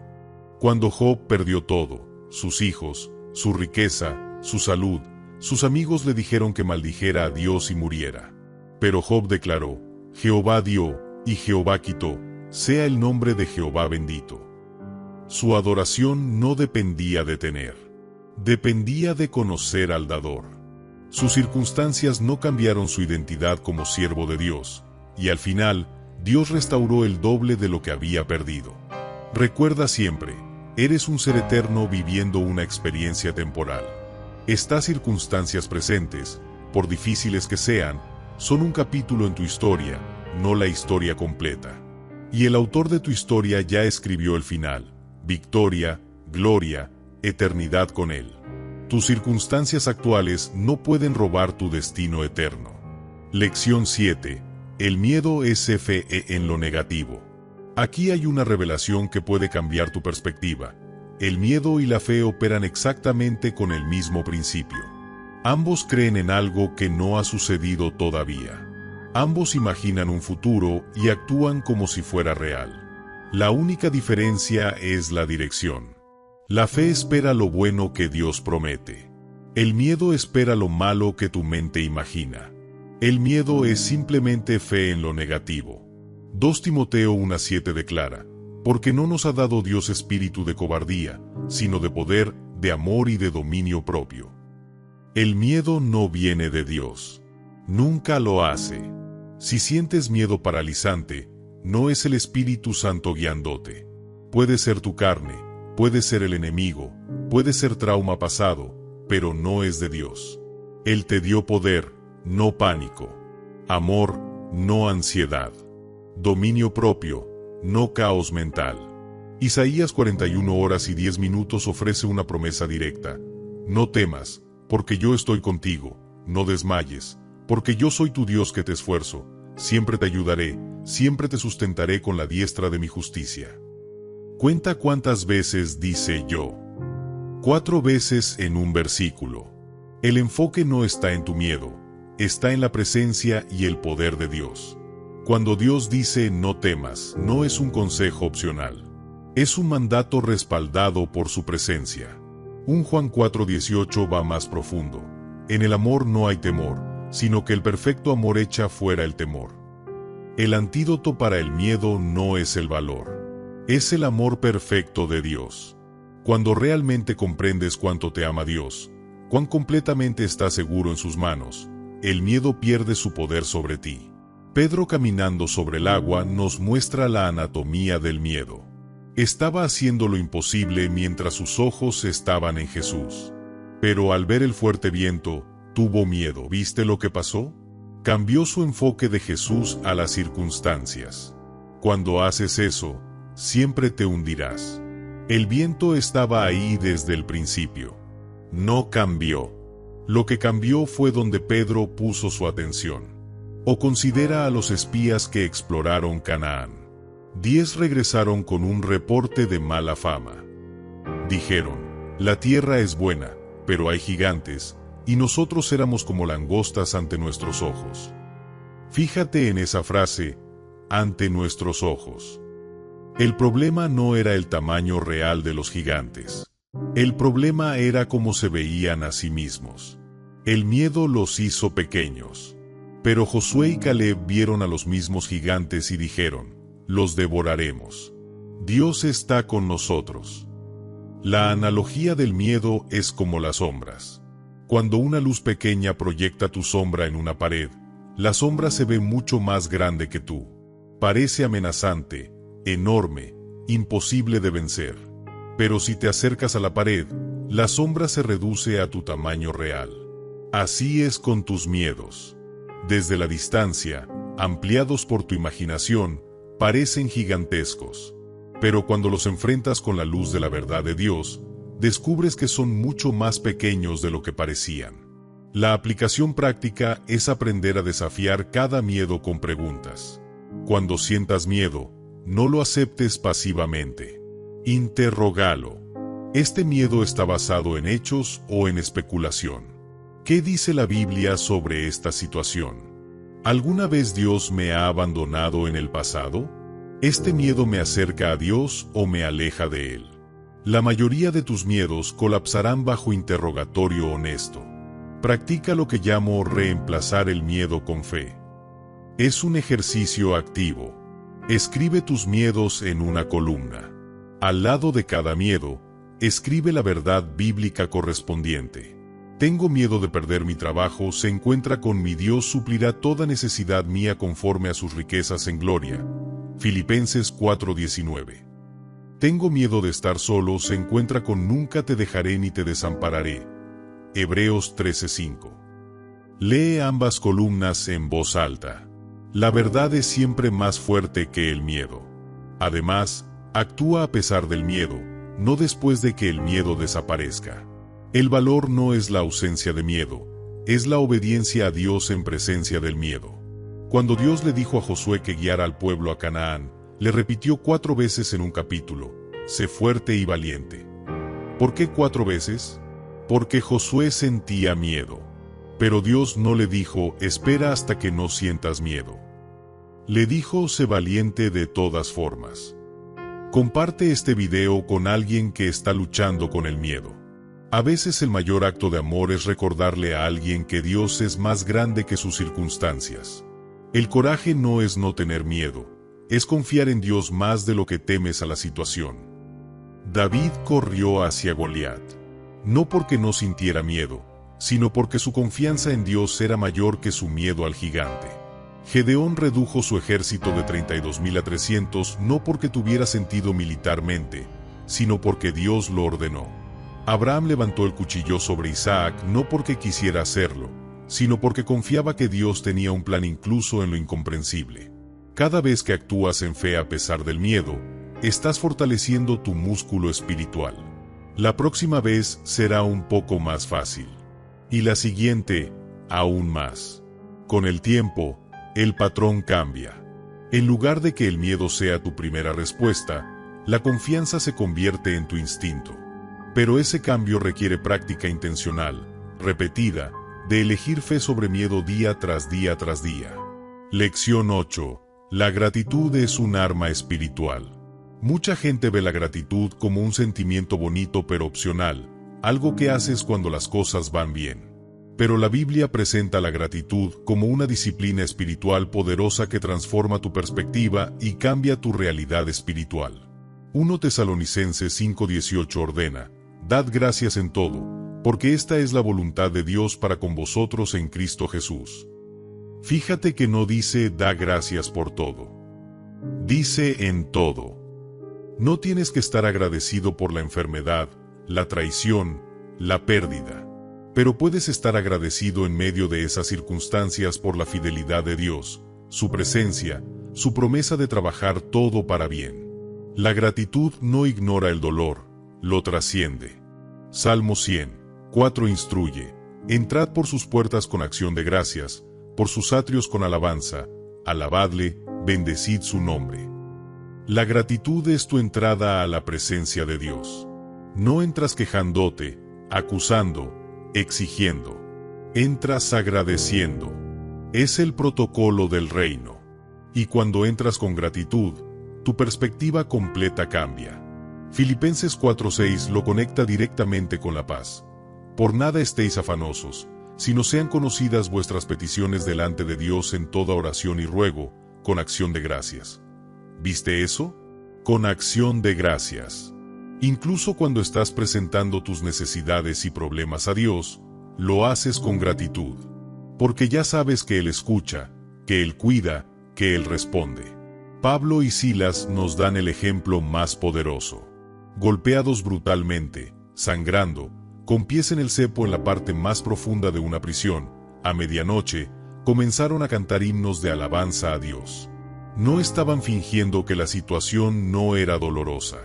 Cuando Job perdió todo, sus hijos, su riqueza, su salud, sus amigos le dijeron que maldijera a Dios y muriera. Pero Job declaró: Jehová dio, y Jehová quitó, sea el nombre de Jehová bendito. Su adoración no dependía de tener, dependía de conocer al dador. Sus circunstancias no cambiaron su identidad como siervo de Dios, y al final, Dios restauró el doble de lo que había perdido. Recuerda siempre, eres un ser eterno viviendo una experiencia temporal. Estas circunstancias presentes, por difíciles que sean, son un capítulo en tu historia, no la historia completa. Y el autor de tu historia ya escribió el final: victoria, gloria, eternidad con Él. Tus circunstancias actuales no pueden robar tu destino eterno. Lección 7. El miedo es fe en lo negativo. Aquí hay una revelación que puede cambiar tu perspectiva. El miedo y la fe operan exactamente con el mismo principio. Ambos creen en algo que no ha sucedido todavía. Ambos imaginan un futuro y actúan como si fuera real. La única diferencia es la dirección. La fe espera lo bueno que Dios promete. El miedo espera lo malo que tu mente imagina. El miedo es simplemente fe en lo negativo. 2 Timoteo 1:7 declara: porque no nos ha dado Dios espíritu de cobardía, sino de poder, de amor y de dominio propio. El miedo no viene de Dios. Nunca lo hace. Si sientes miedo paralizante, no es el Espíritu Santo guiándote. Puede ser tu carne, puede ser el enemigo, puede ser trauma pasado, pero no es de Dios. Él te dio poder, no pánico. Amor, no ansiedad. Dominio propio, no caos mental. Isaías 41:10 ofrece una promesa directa. No temas, porque yo estoy contigo, no desmayes, porque yo soy tu Dios que te esfuerzo, siempre te ayudaré, siempre te sustentaré con la diestra de mi justicia. Cuenta cuántas veces dice yo. 4 veces en un versículo. El enfoque no está en tu miedo, está en la presencia y el poder de Dios. Cuando Dios dice no temas, no es un consejo opcional. Es un mandato respaldado por su presencia. 1 Juan 4:18 va más profundo. En el amor no hay temor, sino que el perfecto amor echa fuera el temor. El antídoto para el miedo no es el valor. Es el amor perfecto de Dios. Cuando realmente comprendes cuánto te ama Dios, cuán completamente estás seguro en sus manos, el miedo pierde su poder sobre ti. Pedro caminando sobre el agua nos muestra la anatomía del miedo. Estaba haciendo lo imposible mientras sus ojos estaban en Jesús. Pero al ver el fuerte viento, tuvo miedo. ¿Viste lo que pasó? Cambió su enfoque de Jesús a las circunstancias. Cuando haces eso, siempre te hundirás. El viento estaba ahí desde el principio. No cambió. Lo que cambió fue donde Pedro puso su atención. O considera a los espías que exploraron Canaán. 10 regresaron con un reporte de mala fama. Dijeron: la tierra es buena, pero hay gigantes, y nosotros éramos como langostas ante nuestros ojos. Fíjate en esa frase, ante nuestros ojos. El problema no era el tamaño real de los gigantes. El problema era cómo se veían a sí mismos. El miedo los hizo pequeños. Pero Josué y Caleb vieron a los mismos gigantes y dijeron: los devoraremos. Dios está con nosotros. La analogía del miedo es como las sombras. Cuando una luz pequeña proyecta tu sombra en una pared, la sombra se ve mucho más grande que tú. Parece amenazante, enorme, imposible de vencer. Pero si te acercas a la pared, la sombra se reduce a tu tamaño real. Así es con tus miedos. Desde la distancia, ampliados por tu imaginación, parecen gigantescos. Pero cuando los enfrentas con la luz de la verdad de Dios, descubres que son mucho más pequeños de lo que parecían. La aplicación práctica es aprender a desafiar cada miedo con preguntas. Cuando sientas miedo, no lo aceptes pasivamente. Interrógalo. ¿Este miedo está basado en hechos o en especulación? ¿Qué dice la Biblia sobre esta situación? ¿Alguna vez Dios me ha abandonado en el pasado? ¿Este miedo me acerca a Dios o me aleja de Él? La mayoría de tus miedos colapsarán bajo interrogatorio honesto. Practica lo que llamo reemplazar el miedo con fe. Es un ejercicio activo. Escribe tus miedos en una columna. Al lado de cada miedo, escribe la verdad bíblica correspondiente. Tengo miedo de perder mi trabajo, se encuentra con mi Dios suplirá toda necesidad mía conforme a sus riquezas en gloria. Filipenses 4:19. Tengo miedo de estar solo, se encuentra con nunca te dejaré ni te desampararé. Hebreos 13:5. Lee ambas columnas en voz alta. La verdad es siempre más fuerte que el miedo. Además, actúa a pesar del miedo, no después de que el miedo desaparezca. El valor no es la ausencia de miedo, es la obediencia a Dios en presencia del miedo. Cuando Dios le dijo a Josué que guiara al pueblo a Canaán, Le repitió 4 veces en un capítulo: sé fuerte y valiente. ¿Por qué 4 veces? Porque Josué sentía miedo. Pero Dios no le dijo: espera hasta que no sientas miedo. Le dijo: sé valiente de todas formas. Comparte este video con alguien que está luchando con el miedo. A veces el mayor acto de amor es recordarle a alguien que Dios es más grande que sus circunstancias. El coraje no es no tener miedo, es confiar en Dios más de lo que temes a la situación. David corrió hacia Goliat, no porque no sintiera miedo, sino porque su confianza en Dios era mayor que su miedo al gigante. Gedeón redujo su ejército de 32,000 a 300 no porque tuviera sentido militarmente, sino porque Dios lo ordenó. Abraham levantó el cuchillo sobre Isaac no porque quisiera hacerlo, sino porque confiaba que Dios tenía un plan incluso en lo incomprensible. Cada vez que actúas en fe a pesar del miedo, estás fortaleciendo tu músculo espiritual. La próxima vez será un poco más fácil. Y la siguiente, aún más. Con el tiempo, el patrón cambia. En lugar de que el miedo sea tu primera respuesta, la confianza se convierte en tu instinto. Pero ese cambio requiere práctica intencional, repetida, de elegir fe sobre miedo día tras día tras día. Lección 8. La gratitud es un arma espiritual. Mucha gente ve la gratitud como un sentimiento bonito pero opcional, algo que haces cuando las cosas van bien. Pero la Biblia presenta la gratitud como una disciplina espiritual poderosa que transforma tu perspectiva y cambia tu realidad espiritual. 1 Tesalonicenses 5:18 ordena: dad gracias en todo, porque esta es la voluntad de Dios para con vosotros en Cristo Jesús. Fíjate que no dice da gracias por todo. Dice en todo. No tienes que estar agradecido por la enfermedad, la traición, la pérdida. Pero puedes estar agradecido en medio de esas circunstancias por la fidelidad de Dios, su presencia, su promesa de trabajar todo para bien. La gratitud no ignora el dolor, lo trasciende. Salmo 100:4 instruye: entrad por sus puertas con acción de gracias, por sus atrios con alabanza, alabadle, bendecid su nombre. La gratitud es tu entrada a la presencia de Dios. No entras quejándote, acusando, exigiendo. Entras agradeciendo. Es el protocolo del reino. Y cuando entras con gratitud, tu perspectiva completa cambia. Filipenses 4:6 lo conecta directamente con la paz. Por nada estéis afanosos, sino sean conocidas vuestras peticiones delante de Dios en toda oración y ruego, con acción de gracias. ¿Viste eso? Con acción de gracias. Incluso cuando estás presentando tus necesidades y problemas a Dios, lo haces con gratitud. Porque ya sabes que Él escucha, que Él cuida, que Él responde. Pablo y Silas nos dan el ejemplo más poderoso. Golpeados brutalmente, sangrando, con pies en el cepo en la parte más profunda de una prisión, a medianoche, comenzaron a cantar himnos de alabanza a Dios. No estaban fingiendo que la situación no era dolorosa.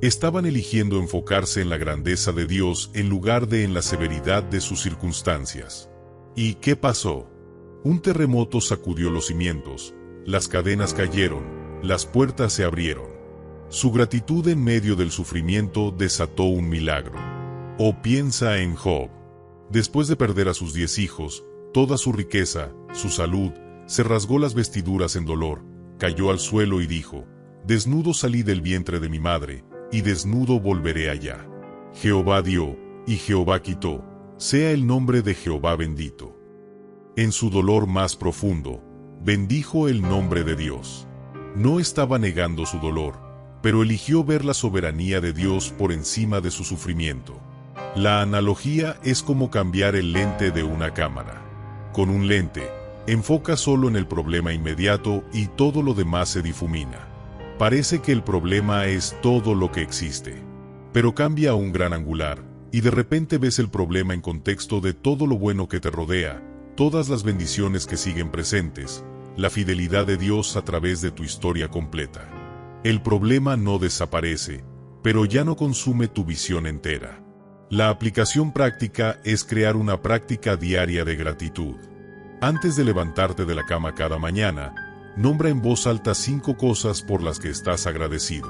Estaban eligiendo enfocarse en la grandeza de Dios en lugar de en la severidad de sus circunstancias. ¿Y qué pasó? Un terremoto sacudió los cimientos, las cadenas cayeron, las puertas se abrieron. Su gratitud en medio del sufrimiento desató un milagro. O piensa en Job. Después de perder a sus 10 hijos, toda su riqueza, su salud, se rasgó las vestiduras en dolor, cayó al suelo y dijo: desnudo salí del vientre de mi madre, y desnudo volveré allá. Jehová dio, y Jehová quitó, sea el nombre de Jehová bendito. En su dolor más profundo, bendijo el nombre de Dios. No estaba negando su dolor, pero eligió ver la soberanía de Dios por encima de su sufrimiento. La analogía es como cambiar el lente de una cámara. Con un lente, enfoca solo en el problema inmediato y todo lo demás se difumina. Parece que el problema es todo lo que existe. Pero cambia a un gran angular, y de repente ves el problema en contexto de todo lo bueno que te rodea, todas las bendiciones que siguen presentes, la fidelidad de Dios a través de tu historia completa. El problema no desaparece, pero ya no consume tu visión entera. La aplicación práctica es crear una práctica diaria de gratitud. Antes de levantarte de la cama cada mañana, Nombra en voz alta 5 cosas por las que estás agradecido.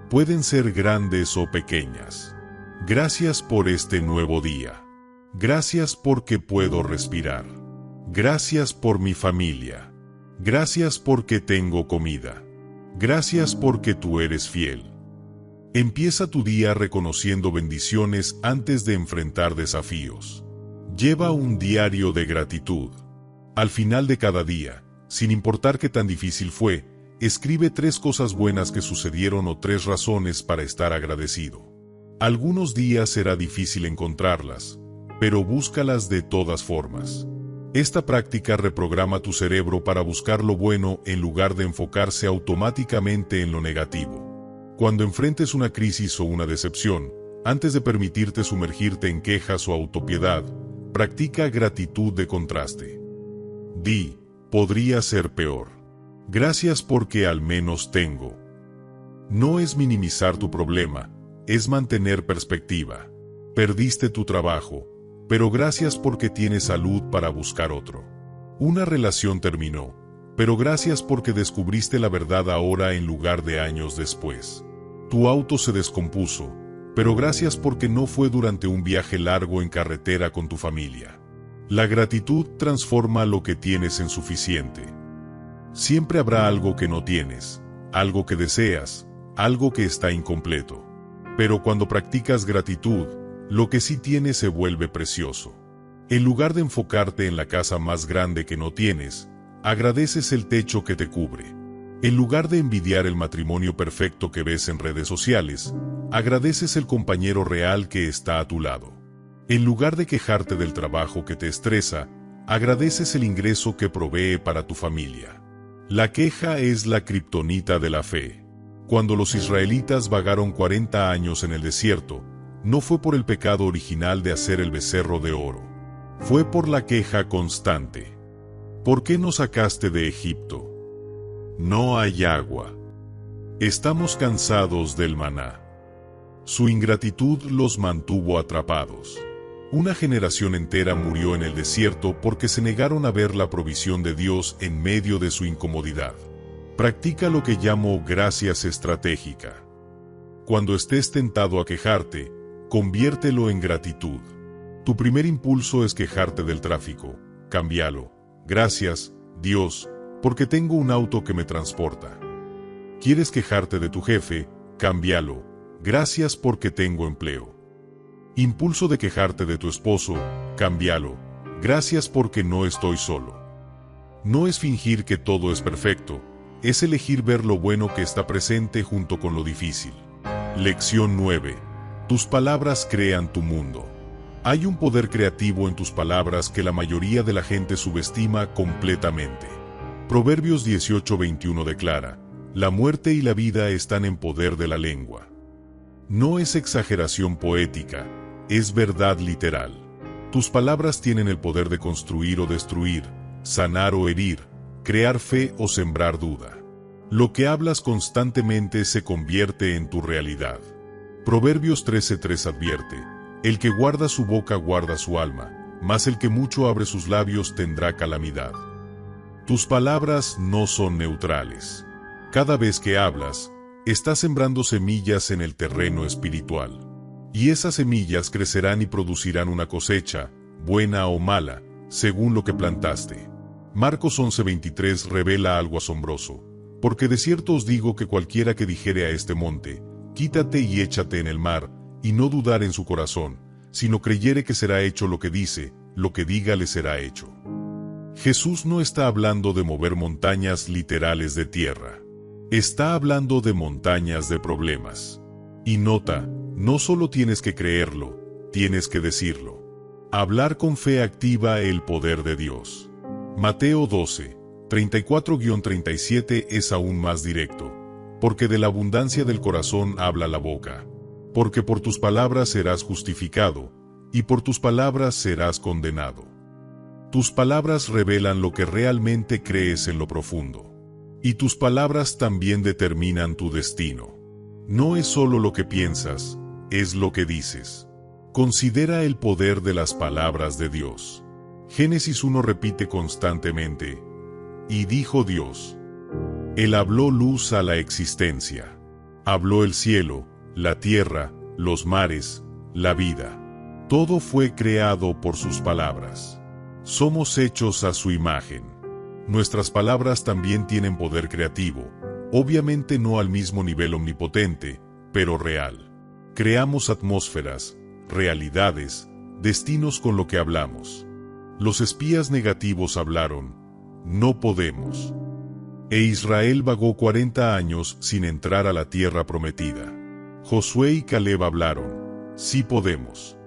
Pueden ser grandes o pequeñas. Gracias por este nuevo día. Gracias porque puedo respirar. Gracias por mi familia. Gracias porque tengo comida. Gracias porque tú eres fiel. Empieza tu día reconociendo bendiciones antes de enfrentar desafíos. Lleva un diario de gratitud. Al final de cada día, sin importar qué tan difícil fue, escribe 3 cosas buenas que sucedieron o 3 razones para estar agradecido. Algunos días será difícil encontrarlas, pero búscalas de todas formas. Esta práctica reprograma tu cerebro para buscar lo bueno en lugar de enfocarse automáticamente en lo negativo. Cuando enfrentes una crisis o una decepción, antes de permitirte sumergirte en quejas o autopiedad, practica gratitud de contraste. Di, podría ser peor. Gracias porque al menos tengo. No es minimizar tu problema, es mantener perspectiva. Perdiste tu trabajo, pero gracias porque tienes salud para buscar otro. Una relación terminó, pero gracias porque descubriste la verdad ahora en lugar de años después. Tu auto se descompuso, pero gracias porque no fue durante un viaje largo en carretera con tu familia. La gratitud transforma lo que tienes en suficiente. Siempre habrá algo que no tienes, algo que deseas, algo que está incompleto. Pero cuando practicas gratitud, lo que sí tienes se vuelve precioso. En lugar de enfocarte en la casa más grande que no tienes, agradeces el techo que te cubre. En lugar de envidiar el matrimonio perfecto que ves en redes sociales, agradeces el compañero real que está a tu lado. En lugar de quejarte del trabajo que te estresa, agradeces el ingreso que provee para tu familia. La queja es la kriptonita de la fe. Cuando los israelitas vagaron 40 años en el desierto, no fue por el pecado original de hacer el becerro de oro. Fue por la queja constante. ¿Por qué nos sacaste de Egipto? No hay agua. Estamos cansados del maná. Su ingratitud los mantuvo atrapados. Una generación entera murió en el desierto porque se negaron a ver la provisión de Dios en medio de su incomodidad. Practica lo que llamo gracias estratégica. Cuando estés tentado a quejarte, conviértelo en gratitud. Tu primer impulso es quejarte del tráfico. Cámbialo. Gracias, Dios, porque tengo un auto que me transporta. ¿Quieres quejarte de tu jefe? Cámbialo. Gracias porque tengo empleo. Impulso de quejarte de tu esposo, cámbialo. Gracias porque no estoy solo. No es fingir que todo es perfecto, es elegir ver lo bueno que está presente junto con lo difícil. Lección 9. Tus palabras crean tu mundo. Hay un poder creativo en tus palabras que la mayoría de la gente subestima completamente. Proverbios 18:21 declara: la muerte y la vida están en poder de la lengua. No es exageración poética, es verdad literal. Tus palabras tienen el poder de construir o destruir, sanar o herir, crear fe o sembrar duda. Lo que hablas constantemente se convierte en tu realidad. Proverbios 13:3 advierte: el que guarda su boca guarda su alma, mas el que mucho abre sus labios tendrá calamidad. Tus palabras no son neutrales. Cada vez que hablas, estás sembrando semillas en el terreno espiritual. Y esas semillas crecerán y producirán una cosecha, buena o mala, según lo que plantaste. Marcos 11:23 revela algo asombroso. Porque de cierto os digo que cualquiera que dijere a este monte, quítate y échate en el mar, y no dudar en su corazón, sino creyere que será hecho lo que dice, lo que diga le será hecho. Jesús no está hablando de mover montañas literales de tierra. Está hablando de montañas de problemas. Y nota, no solo tienes que creerlo, tienes que decirlo. Hablar con fe activa el poder de Dios. Mateo 12:34-37 es aún más directo. Porque de la abundancia del corazón habla la boca. Porque por tus palabras serás justificado, y por tus palabras serás condenado. Tus palabras revelan lo que realmente crees en lo profundo. Y tus palabras también determinan tu destino. No es solo lo que piensas, es lo que dices. Considera el poder de las palabras de Dios. Génesis 1 repite constantemente: y dijo Dios. Él habló luz a la existencia. Habló el cielo, la tierra, los mares, la vida. Todo fue creado por sus palabras. Somos hechos a su imagen. Nuestras palabras también tienen poder creativo, obviamente no al mismo nivel omnipotente, pero real. Creamos atmósferas, realidades, destinos con lo que hablamos. Los espías negativos hablaron, no podemos. E Israel vagó 40 años sin entrar a la tierra prometida. Josué y Caleb hablaron, sí podemos.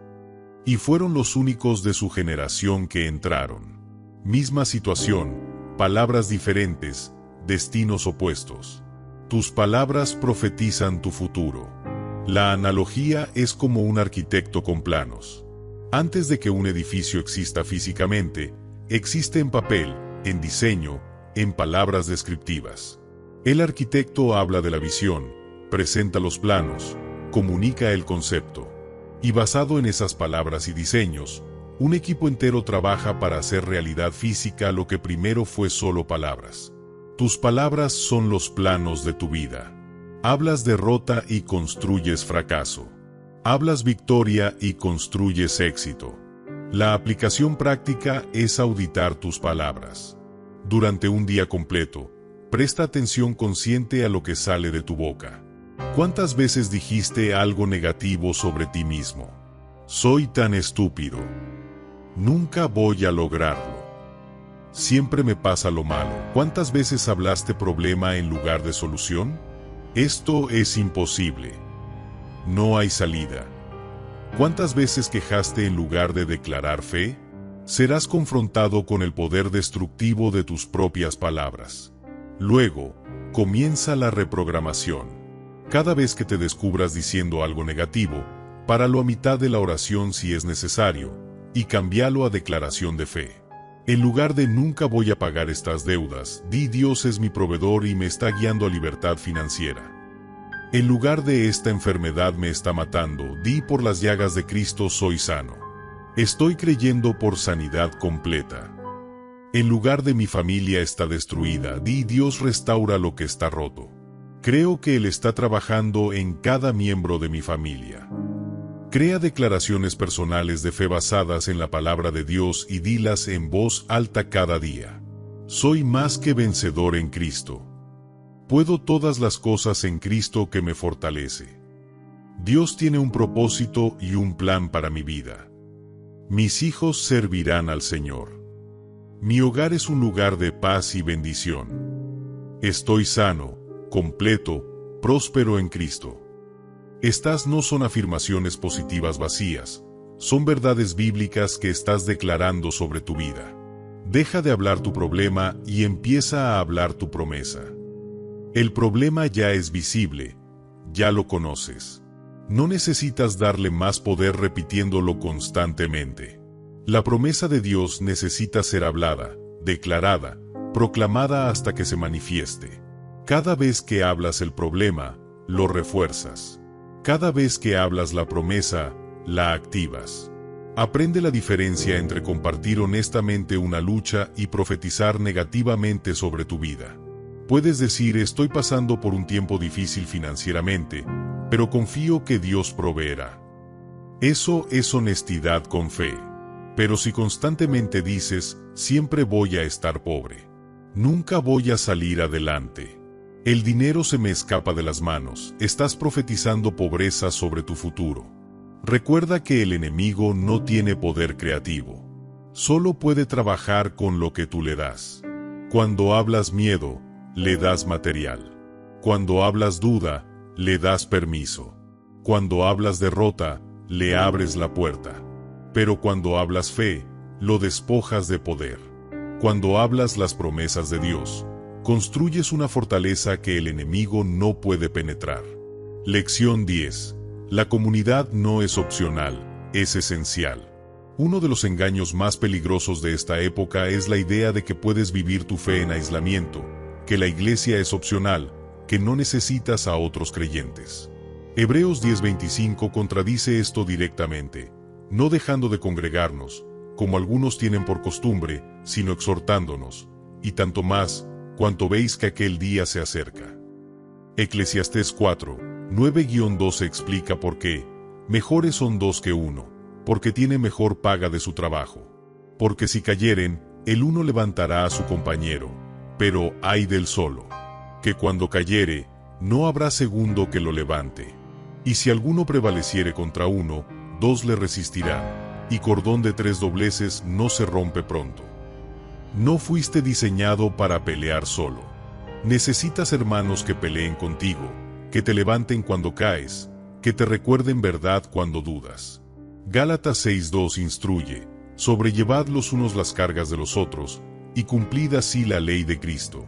Y fueron los únicos de su generación que entraron. Misma situación, palabras diferentes, destinos opuestos. Tus palabras profetizan tu futuro. La analogía es como un arquitecto con planos. Antes de que un edificio exista físicamente, existe en papel, en diseño, en palabras descriptivas. El arquitecto habla de la visión, presenta los planos, comunica el concepto. Y basado en esas palabras y diseños, un equipo entero trabaja para hacer realidad física lo que primero fue solo palabras. Tus palabras son los planos de tu vida. Hablas derrota y construyes fracaso. Hablas victoria y construyes éxito. La aplicación práctica es auditar tus palabras. Durante un día completo, presta atención consciente a lo que sale de tu boca. ¿Cuántas veces dijiste algo negativo sobre ti mismo? Soy tan estúpido. Nunca voy a lograrlo. Siempre me pasa lo malo. ¿Cuántas veces hablaste problema en lugar de solución? Esto es imposible. No hay salida. ¿Cuántas veces quejaste en lugar de declarar fe? Serás confrontado con el poder destructivo de tus propias palabras. Luego, comienza la reprogramación. Cada vez que te descubras diciendo algo negativo, páralo a mitad de la oración si es necesario, y cámbialo a declaración de fe. En lugar de nunca voy a pagar estas deudas, di Dios es mi proveedor y me está guiando a libertad financiera. En lugar de esta enfermedad me está matando, di por las llagas de Cristo soy sano. Estoy creyendo por sanidad completa. En lugar de mi familia está destruida, di Dios restaura lo que está roto. Creo que Él está trabajando en cada miembro de mi familia. Crea declaraciones personales de fe basadas en la palabra de Dios y dilas en voz alta cada día. Soy más que vencedor en Cristo. Puedo todas las cosas en Cristo que me fortalece. Dios tiene un propósito y un plan para mi vida. Mis hijos servirán al Señor. Mi hogar es un lugar de paz y bendición. Estoy sano, completo, próspero en Cristo. Estas no son afirmaciones positivas vacías, son verdades bíblicas que estás declarando sobre tu vida. Deja de hablar tu problema y empieza a hablar tu promesa. El problema ya es visible, ya lo conoces. No necesitas darle más poder repitiéndolo constantemente. La promesa de Dios necesita ser hablada, declarada, proclamada hasta que se manifieste. Cada vez que hablas el problema, lo refuerzas. Cada vez que hablas la promesa, la activas. Aprende la diferencia entre compartir honestamente una lucha y profetizar negativamente sobre tu vida. Puedes decir estoy pasando por un tiempo difícil financieramente, pero confío que Dios proveerá. Eso es honestidad con fe. Pero si constantemente dices, siempre voy a estar pobre, nunca voy a salir adelante, el dinero se me escapa de las manos, estás profetizando pobreza sobre tu futuro. Recuerda que el enemigo no tiene poder creativo. Solo puede trabajar con lo que tú le das. Cuando hablas miedo, le das material. Cuando hablas duda, le das permiso. Cuando hablas derrota, le abres la puerta. Pero cuando hablas fe, lo despojas de poder. Cuando hablas las promesas de Dios, construyes una fortaleza que el enemigo no puede penetrar. Lección 10. La comunidad no es opcional, es esencial. Uno de los engaños más peligrosos de esta época es la idea de que puedes vivir tu fe en aislamiento, que la iglesia es opcional, que no necesitas a otros creyentes. Hebreos 10:25 contradice esto directamente, no dejando de congregarnos, como algunos tienen por costumbre, sino exhortándonos, y tanto más, cuanto veis que aquel día se acerca. Eclesiastés 4, 9-12 explica por qué. Mejores son dos que uno, porque tiene mejor paga de su trabajo. Porque si cayeren, el uno levantará a su compañero, pero ay del solo, que cuando cayere, no habrá segundo que lo levante. Y si alguno prevaleciere contra uno, dos le resistirán, y cordón de 3 dobleces no se rompe pronto. No fuiste diseñado para pelear solo. Necesitas hermanos que peleen contigo, que te levanten cuando caes, que te recuerden verdad cuando dudas. Gálatas 6:2 instruye: sobrellevad los unos las cargas de los otros, y cumplid así la ley de Cristo.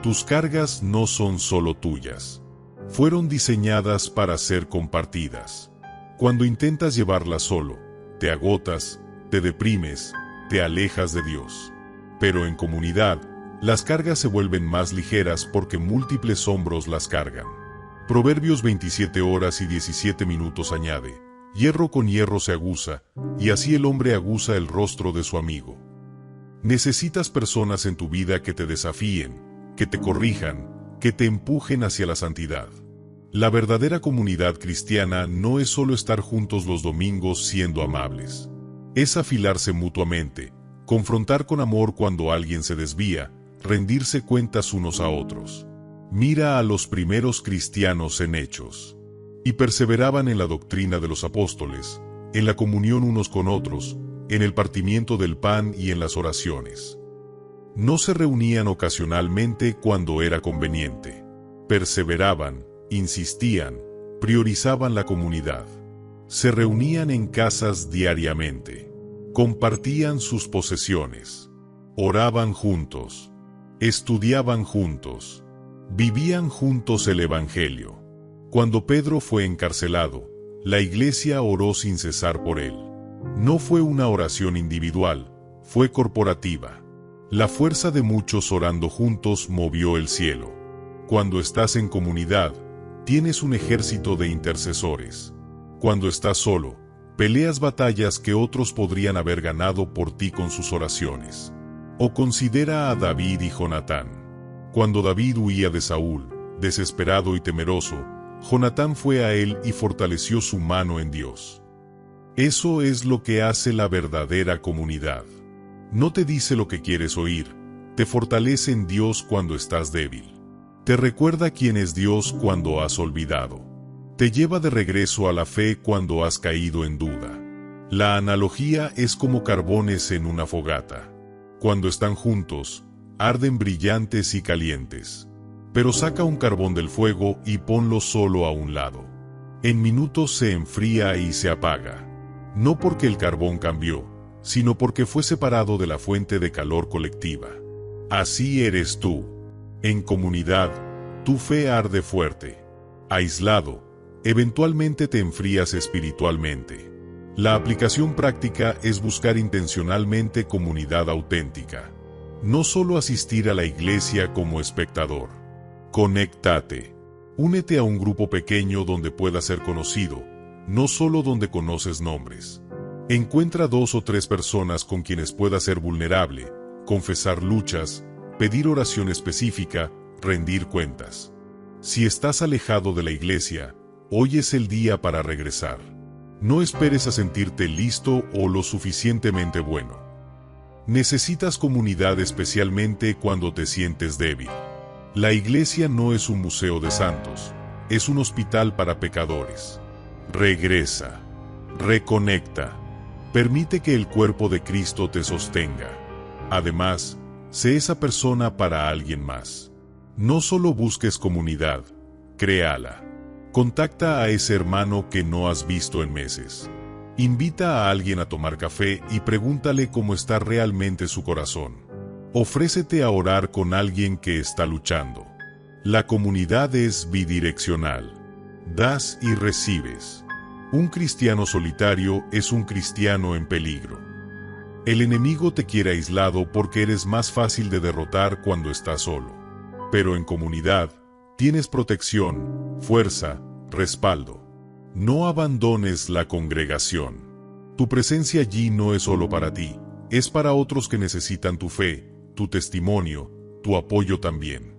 Tus cargas no son solo tuyas. Fueron diseñadas para ser compartidas. Cuando intentas llevarlas solo, te agotas, te deprimes, te alejas de Dios. Pero en comunidad, las cargas se vuelven más ligeras porque múltiples hombros las cargan. Proverbios 27 horas y 17 minutos añade: hierro con hierro se aguza, y así el hombre aguza el rostro de su amigo. Necesitas personas en tu vida que te desafíen, que te corrijan, que te empujen hacia la santidad. La verdadera comunidad cristiana no es solo estar juntos los domingos siendo amables. Es afilarse mutuamente, confrontar con amor cuando alguien se desvía, rendirse cuentas unos a otros. Mira a los primeros cristianos en Hechos. Y perseveraban en la doctrina de los apóstoles, en la comunión unos con otros, en el partimiento del pan y en las oraciones. No se reunían ocasionalmente cuando era conveniente. Perseveraban, insistían, priorizaban la comunidad. Se reunían en casas diariamente. Compartían sus posesiones. Oraban juntos. Estudiaban juntos. Vivían juntos el Evangelio. Cuando Pedro fue encarcelado, la iglesia oró sin cesar por él. No fue una oración individual, fue corporativa. La fuerza de muchos orando juntos movió el cielo. Cuando estás en comunidad, tienes un ejército de intercesores. Cuando estás solo, peleas batallas que otros podrían haber ganado por ti con sus oraciones. O considera a David y Jonatán. Cuando David huía de Saúl, desesperado y temeroso, Jonatán fue a él y fortaleció su mano en Dios. Eso es lo que hace la verdadera comunidad. No te dice lo que quieres oír, te fortalece en Dios cuando estás débil. Te recuerda quién es Dios cuando has olvidado. Te lleva de regreso a la fe cuando has caído en duda. La analogía es como carbones en una fogata. Cuando están juntos, arden brillantes y calientes. Pero saca un carbón del fuego y ponlo solo a un lado. En minutos se enfría y se apaga. No porque el carbón cambió, sino porque fue separado de la fuente de calor colectiva. Así eres tú. En comunidad, tu fe arde fuerte. Aislado, eventualmente te enfrías espiritualmente. La aplicación práctica es buscar intencionalmente comunidad auténtica. No solo asistir a la iglesia como espectador. Conéctate. Únete a un grupo pequeño donde puedas ser conocido, no solo donde conoces nombres. Encuentra 2 o 3 personas con quienes puedas ser vulnerable, confesar luchas, pedir oración específica, rendir cuentas. Si estás alejado de la iglesia, hoy es el día para regresar. No esperes a sentirte listo o lo suficientemente bueno. Necesitas comunidad especialmente cuando te sientes débil. La iglesia no es un museo de santos, es un hospital para pecadores. Regresa. Reconecta. Permite que el cuerpo de Cristo te sostenga. Además, sé esa persona para alguien más. No solo busques comunidad, créala. Contacta a ese hermano que no has visto en meses. Invita a alguien a tomar café y pregúntale cómo está realmente su corazón. Ofrécete a orar con alguien que está luchando. La comunidad es bidireccional. Das y recibes. Un cristiano solitario es un cristiano en peligro. El enemigo te quiere aislado porque eres más fácil de derrotar cuando estás solo. Pero en comunidad, tienes protección, fuerza, respaldo. No abandones la congregación. Tu presencia allí no es solo para ti, es para otros que necesitan tu fe, tu testimonio, tu apoyo también.